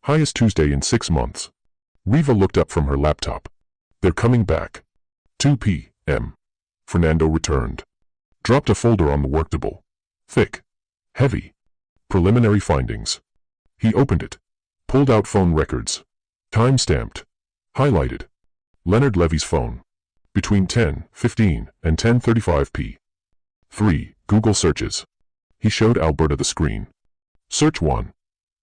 S1: Highest Tuesday in 6 months. Riva looked up from her laptop. They're coming back. 2 p.m. Fernando returned. Dropped a folder on the worktable. Thick. Heavy. Preliminary findings. He opened it. Pulled out phone records. Time-stamped. Highlighted. Leonard Levy's phone. Between 10:15 and 10:35 p. 3. Google searches. He showed Alberta the screen. Search 1.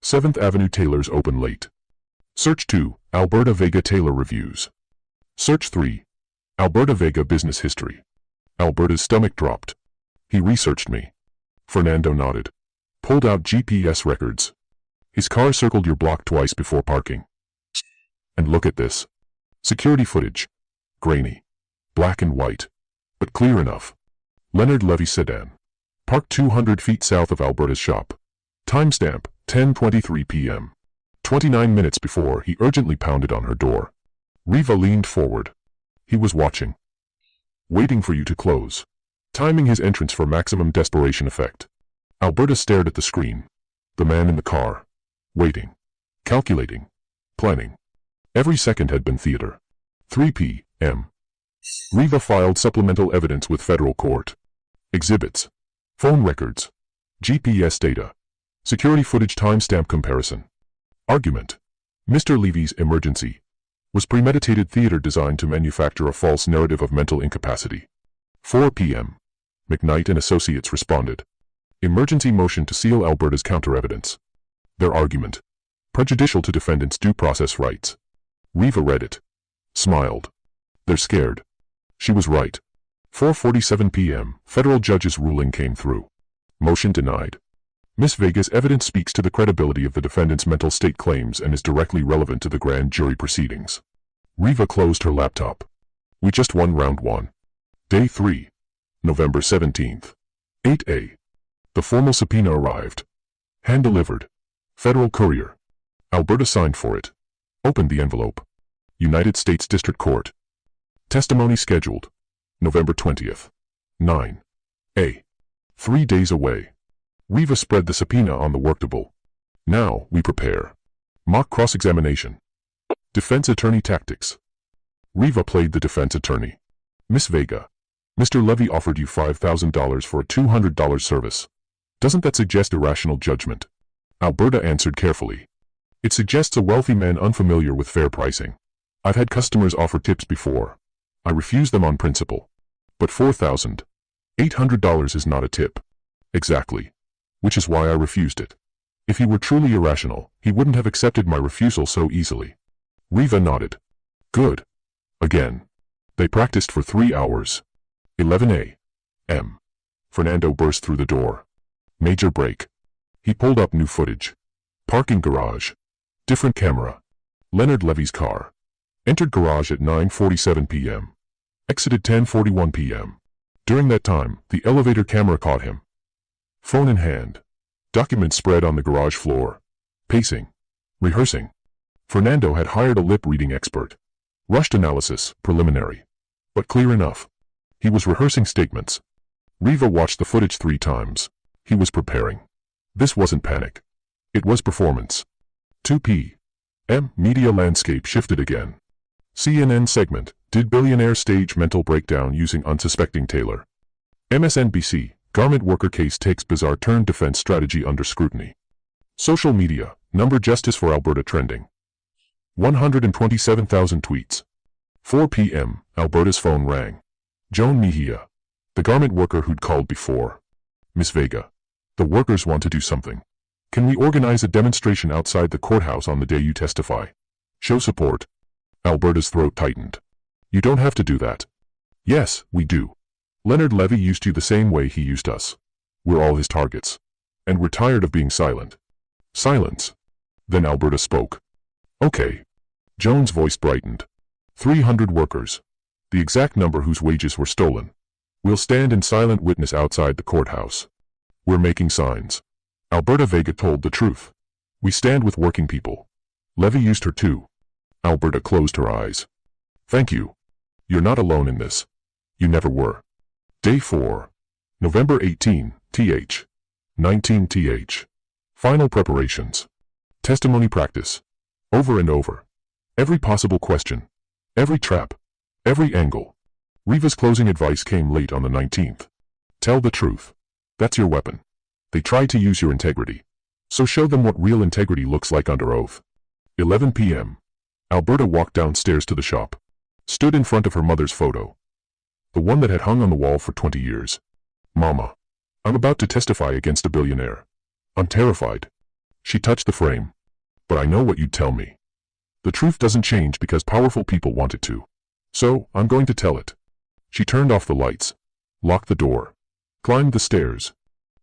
S1: 7th Avenue Tailors open late. Search 2. Alberta Vega Tailor reviews. Search 3. Alberta Vega business history. Alberta's stomach dropped. He researched me. Fernando nodded. Pulled out GPS records. His car circled your block twice before parking. And look at this. Security footage. Grainy. Black and white. But clear enough. Leonard Levy sedan. Parked 200 feet south of Alberta's shop. Timestamp, 10:23 p.m. 29 minutes before he urgently pounded on her door. Riva leaned forward. He was watching. Waiting for you to close. Timing his entrance for maximum desperation effect. Alberta stared at the screen. The man in the car. Waiting. Calculating. Planning. Every second had been theater. 3 p.m. Riva filed supplemental evidence with federal court. Exhibits. Phone records. GPS data. Security footage timestamp comparison. Argument. Mr. Levy's emergency was premeditated theater designed to manufacture a false narrative of mental incapacity. 4 p.m. McKnight and Associates responded. Emergency motion to seal Alberta's counter-evidence. Their argument. Prejudicial to defendant's due process rights. Riva read it. Smiled. They're scared. She was right. 4:47 p.m. Federal judge's ruling came through. Motion denied. Miss Vega's evidence speaks to the credibility of the defendant's mental state claims and is directly relevant to the grand jury proceedings. Riva closed her laptop. We just won round 1. Day 3. November 17th. 8 a. The formal subpoena arrived. Hand-delivered. Federal Courier. Alberta signed for it. Opened the envelope. United States District Court. Testimony scheduled. November 20th. 9 a. 3 days away. Riva spread the subpoena on the worktable. Now, we prepare. Mock cross-examination. Defense attorney tactics. Riva played the defense attorney. Miss Vega. Mr. Levy offered you $5,000 for a $200 service. Doesn't that suggest irrational judgment? Alberta answered carefully. It suggests a wealthy man unfamiliar with fair pricing. I've had customers offer tips before. I refuse them on principle. But $4,800 is not a tip. Exactly. Which is why I refused it. If he were truly irrational, he wouldn't have accepted my refusal so easily. Riva nodded. Good. Again. They practiced for 3 hours. 11 a.m. Fernando burst through the door. Major break. He pulled up new footage. Parking garage. Different camera. Leonard Levy's car. Entered garage at 9:47 p.m. Exited 10:41 p.m. During that time, the elevator camera caught him. Phone in hand. Documents spread on the garage floor. Pacing. Rehearsing. Fernando had hired a lip-reading expert. Rushed analysis, preliminary. But clear enough. He was rehearsing statements. Riva watched the footage 3 times. He was preparing. This wasn't panic. It was performance. 2 p.m. Media landscape shifted again. CNN segment, did billionaire stage mental breakdown using unsuspecting Tailor? MSNBC, garment worker case takes bizarre turn defense strategy under scrutiny. Social media, number justice for Alberta trending. 127,000 tweets. 4 p.m. Alberta's phone rang. Joan Mejia, the garment worker who'd called before. Miss Vega, the workers want to do something. Can we organize a demonstration outside the courthouse on the day you testify? Show support. Alberta's throat tightened. You don't have to do that. Yes, we do. Leonard Levy used you the same way he used us. We're all his targets. And we're tired of being silent. Silence. Then Alberta spoke. Okay. Joan's voice brightened. 300 workers. The exact number whose wages were stolen. We'll stand in silent witness outside the courthouse. We're making signs. Alberta Vega told the truth. We stand with working people. Levy used her too. Alberta closed her eyes. Thank you. You're not alone in this. You never were. Day 4. November 18, th. 19 th. Final preparations. Testimony practice. Over and over. Every possible question. Every trap. Every angle. Riva's closing advice came late on the 19th. Tell the truth. That's your weapon. They tried to use your integrity. So show them what real integrity looks like under oath. 11 p.m. Alberta walked downstairs to the shop. Stood in front of her mother's photo. The one that had hung on the wall for 20 years. Mama. I'm about to testify against a billionaire. I'm terrified. She touched the frame. But I know what you'd tell me. The truth doesn't change because powerful people want it to. So, I'm going to tell it. She turned off the lights. Locked the door. Climbed the stairs.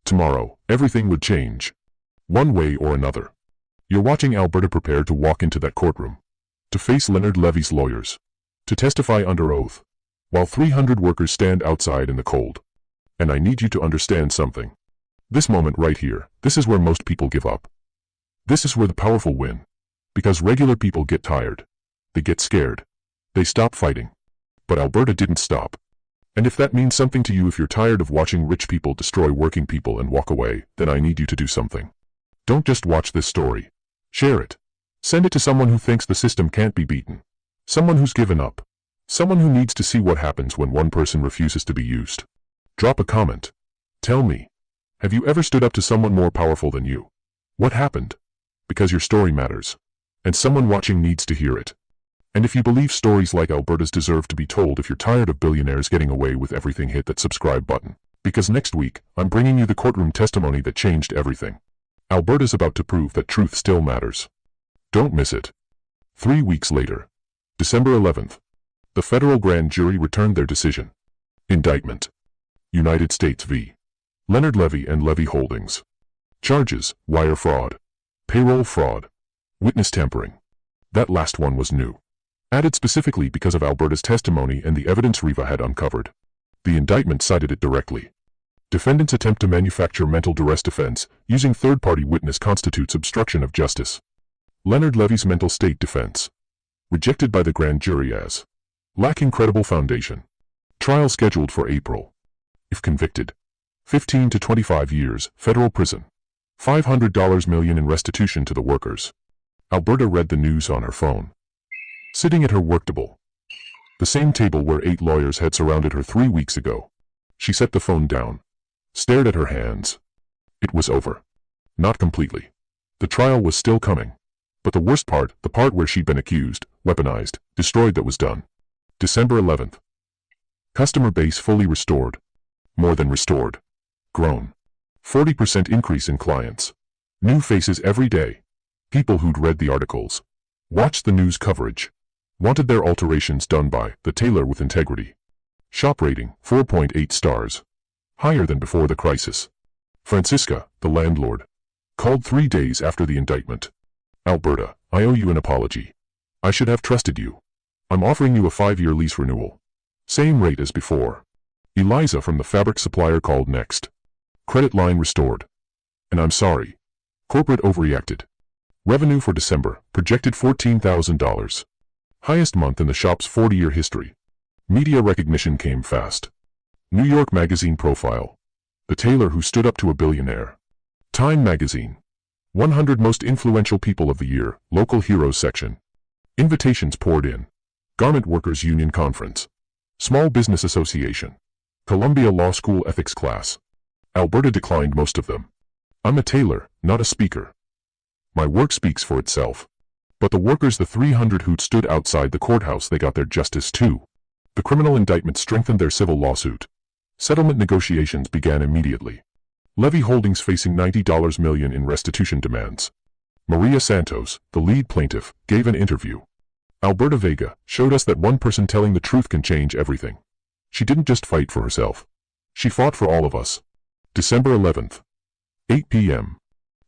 S1: Tomorrow, everything would change. One way or another. You're watching Alberta prepare to walk into that courtroom. To face Leonard Levy's lawyers. To testify under oath. While 300 workers stand outside in the cold. And I need you to understand something. This moment right here, this is where most people give up. This is where the powerful win. Because regular people get tired. They get scared. They stop fighting. But Alberta didn't stop. And if that means something to you, if you're tired of watching rich people destroy working people and walk away, then I need you to do something. Don't just watch this story. Share it. Send it to someone who thinks the system can't be beaten. Someone who's given up. Someone who needs to see what happens when one person refuses to be used. Drop a comment. Tell me. Have you ever stood up to someone more powerful than you? What happened? Because your story matters. And someone watching needs to hear it. And if you believe stories like Alberta's deserve to be told, if you're tired of billionaires getting away with everything, hit that subscribe button. Because next week, I'm bringing you the courtroom testimony that changed everything. Alberta's about to prove that truth still matters. Don't miss it. 3 weeks later, December 11th, the federal grand jury returned their decision. Indictment. United States v. Leonard Levy and Levy Holdings. Charges: wire fraud, payroll fraud, witness tampering. That last one was new. Added specifically because of Alberta's testimony and the evidence Riva had uncovered. The indictment cited it directly. Defendant's attempt to manufacture mental duress defense using third-party witness constitutes obstruction of justice. Leonard Levy's mental state defense. Rejected by the grand jury as lacking credible foundation. Trial scheduled for April. If convicted, 15 to 25 years, federal prison. $500 million in restitution to the workers. Alberta read the news on her phone. Sitting at her work table. The same table where 8 lawyers had surrounded her 3 weeks ago. She set the phone down. Stared at her hands. It was over. Not completely. The trial was still coming. But the worst part, the part where she'd been accused, weaponized, destroyed, that was done. December 11th. Customer base fully restored. More than restored. Grown. 40% increase in clients. New faces every day. People who'd read the articles. Watched the news coverage. Wanted their alterations done by the Tailor with integrity. Shop rating, 4.8 stars. Higher than before the crisis. Francisca, the landlord, called 3 days after the indictment. Alberta, I owe you an apology. I should have trusted you. I'm offering you a 5-year lease renewal. Same rate as before. Eliza from the fabric supplier called next. Credit line restored. And I'm sorry. Corporate overreacted. Revenue for December, projected $14,000. Highest month in the shop's 40-year history. Media recognition came fast. New York Magazine profile. The tailor who stood up to a billionaire. Time Magazine. 100 most influential people of the year, local heroes section. Invitations poured in. Garment Workers Union Conference. Small Business Association. Columbia Law School ethics class. Alberta declined most of them. I'm a tailor, not a speaker. My work speaks for itself. But the workers, the 300 who'd stood outside the courthouse, they got their justice too. The criminal indictment strengthened their civil lawsuit. Settlement negotiations began immediately. Levy Holdings facing $90 million in restitution demands. Maria Santos, the lead plaintiff, gave an interview. Alberta Vega showed us that one person telling the truth can change everything. She didn't just fight for herself. She fought for all of us. December 11th. 8 p.m.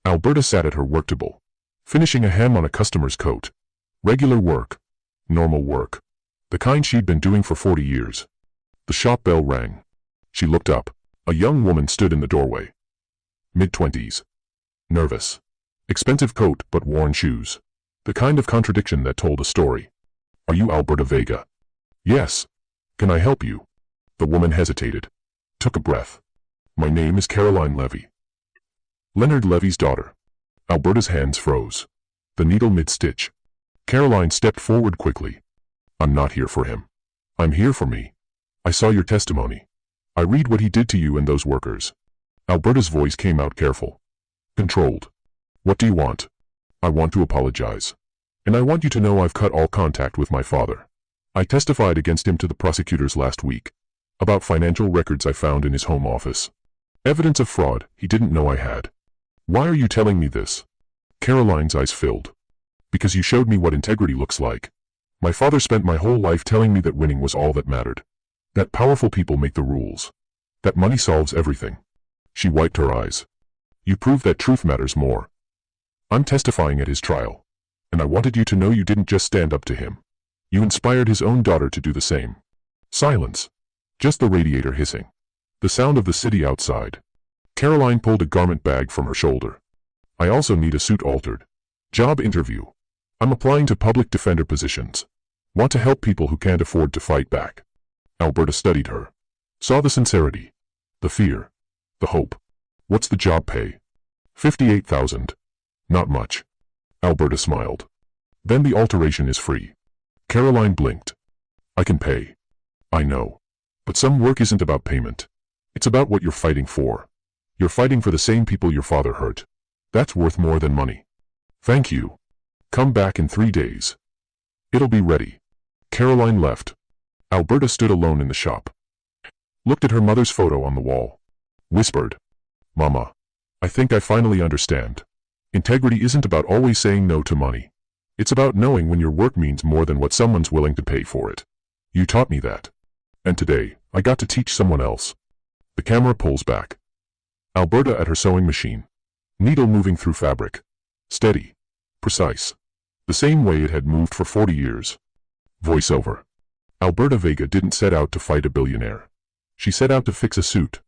S1: Alberta sat at her work table, finishing a hem on a customer's coat. Regular work. Normal work. The kind she'd been doing for 40 years. The shop bell rang. She looked up. A young woman stood in the doorway. Mid-20s. Nervous. Expensive coat but worn shoes. The kind of contradiction that told a story. Are you Alberta Vega? Yes. Can I help you? The woman hesitated. Took a breath. My name is Caroline Levy. Leonard Levy's daughter. Alberta's hands froze. The needle mid-stitch. Caroline stepped forward quickly. I'm not here for him. I'm here for me. I saw your testimony. I read what he did to you and those workers. Alberta's voice came out careful. Controlled. What do you want? I want to apologize. And I want you to know I've cut all contact with my father. I testified against him to the prosecutors last week. About financial records I found in his home office. Evidence of fraud he didn't know I had. Why are you telling me this? Caroline's eyes filled. Because you showed me what integrity looks like. My father spent my whole life telling me that winning was all that mattered. That powerful people make the rules. That money solves everything. She wiped her eyes. You proved that truth matters more. I'm testifying at his trial. And I wanted you to know you didn't just stand up to him. You inspired his own daughter to do the same. Silence. Just the radiator hissing. The sound of the city outside. Caroline pulled a garment bag from her shoulder. I also need a suit altered. Job interview. I'm applying to public defender positions. Want to help people who can't afford to fight back. Alberta studied her. Saw the sincerity. The fear. The hope. What's the job pay? $58,000. Not much. Alberta smiled. Then the alteration is free. Caroline blinked. I can pay. I know. But some work isn't about payment. It's about what you're fighting for. You're fighting for the same people your father hurt. That's worth more than money. Thank you. Come back in 3 days. It'll be ready. Caroline left. Alberta stood alone in the shop. Looked at her mother's photo on the wall. Whispered, "Mama, I think I finally understand. Integrity isn't about always saying no to money. It's about knowing when your work means more than what someone's willing to pay for it. You taught me that. And today, I got to teach someone else." The camera pulls back. Alberta at her sewing machine. Needle moving through fabric. Steady. Precise. The same way it had moved for 40 years. Voiceover. Alberta Vega didn't set out to fight a billionaire. She set out to fix a suit.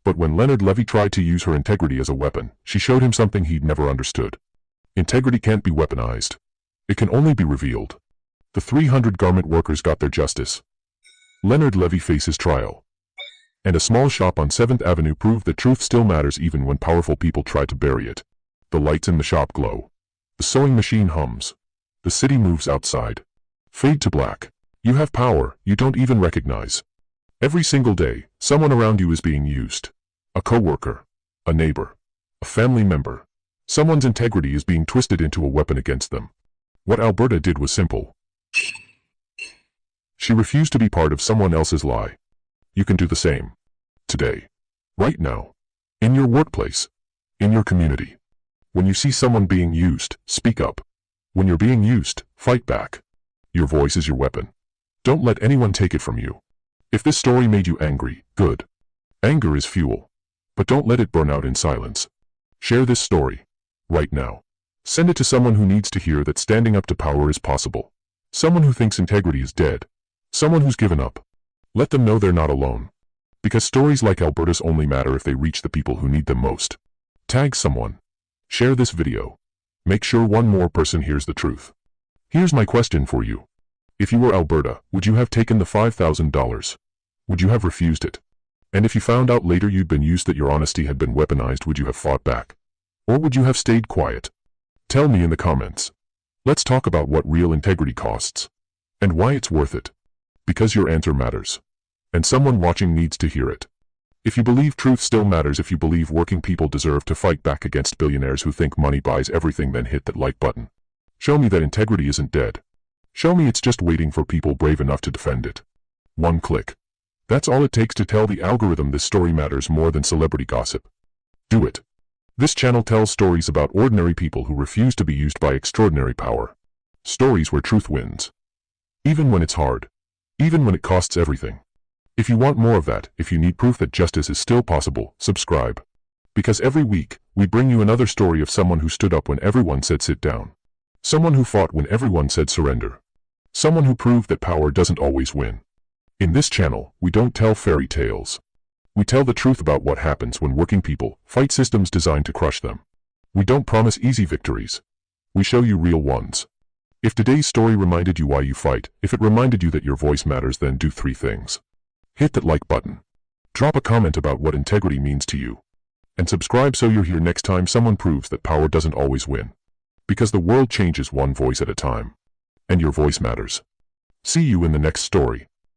S1: But when Leonard Levy tried to use her integrity as a weapon, she showed him something he'd never understood. Integrity can't be weaponized. It can only be revealed. The 300 garment workers got their justice. Leonard Levy faces trial. And a small shop on 7th Avenue proved that truth still matters even when powerful people try to bury it. The lights in the shop glow. The sewing machine hums. The city moves outside. Fade to black. You have power you don't even recognize. Every single day, someone around you is being used. A coworker. A neighbor. A family member. Someone's integrity is being twisted into a weapon against them. What Alberta did was simple. She refused to be part of someone else's lie. You can do the same. Today. Right now. In your workplace. In your community. When you see someone being used, speak up. When you're being used, fight back. Your voice is your weapon. Don't let anyone take it from you. If this story made you angry, good. Anger is fuel. But don't let it burn out in silence. Share this story. Right now. Send it to someone who needs to hear that standing up to power is possible. Someone who thinks integrity is dead. Someone who's given up. Let them know they're not alone. Because stories like Alberta's only matter if they reach the people who need them most. Tag someone. Share this video. Make sure one more person hears the truth. Here's my question for you. If you were Alberta, would you have taken the $5,000? Would you have refused it? And if you found out later you'd been used, that your honesty had been weaponized, would you have fought back? Or would you have stayed quiet? Tell me in the comments. Let's talk about what real integrity costs. And why it's worth it. Because your answer matters. And someone watching needs to hear it. If you believe truth still matters, if you believe working people deserve to fight back against billionaires who think money buys everything, then hit that like button. Show me that integrity isn't dead. Show me it's just waiting for people brave enough to defend it. One click. That's all it takes to tell the algorithm this story matters more than celebrity gossip. Do it. This channel tells stories about ordinary people who refuse to be used by extraordinary power. Stories where truth wins. Even when it's hard. Even when it costs everything. If you want more of that, if you need proof that justice is still possible, subscribe. Because every week, we bring you another story of someone who stood up when everyone said sit down. Someone who fought when everyone said surrender. Someone who proved that power doesn't always win. In this channel, we don't tell fairy tales. We tell the truth about what happens when working people fight systems designed to crush them. We don't promise easy victories. We show you real ones. If today's story reminded you why you fight, if it reminded you that your voice matters, then do 3 things. Hit that like button. Drop a comment about what integrity means to you. And subscribe so you're here next time someone proves that power doesn't always win. Because the world changes one voice at a time. And your voice matters. See you in the next story.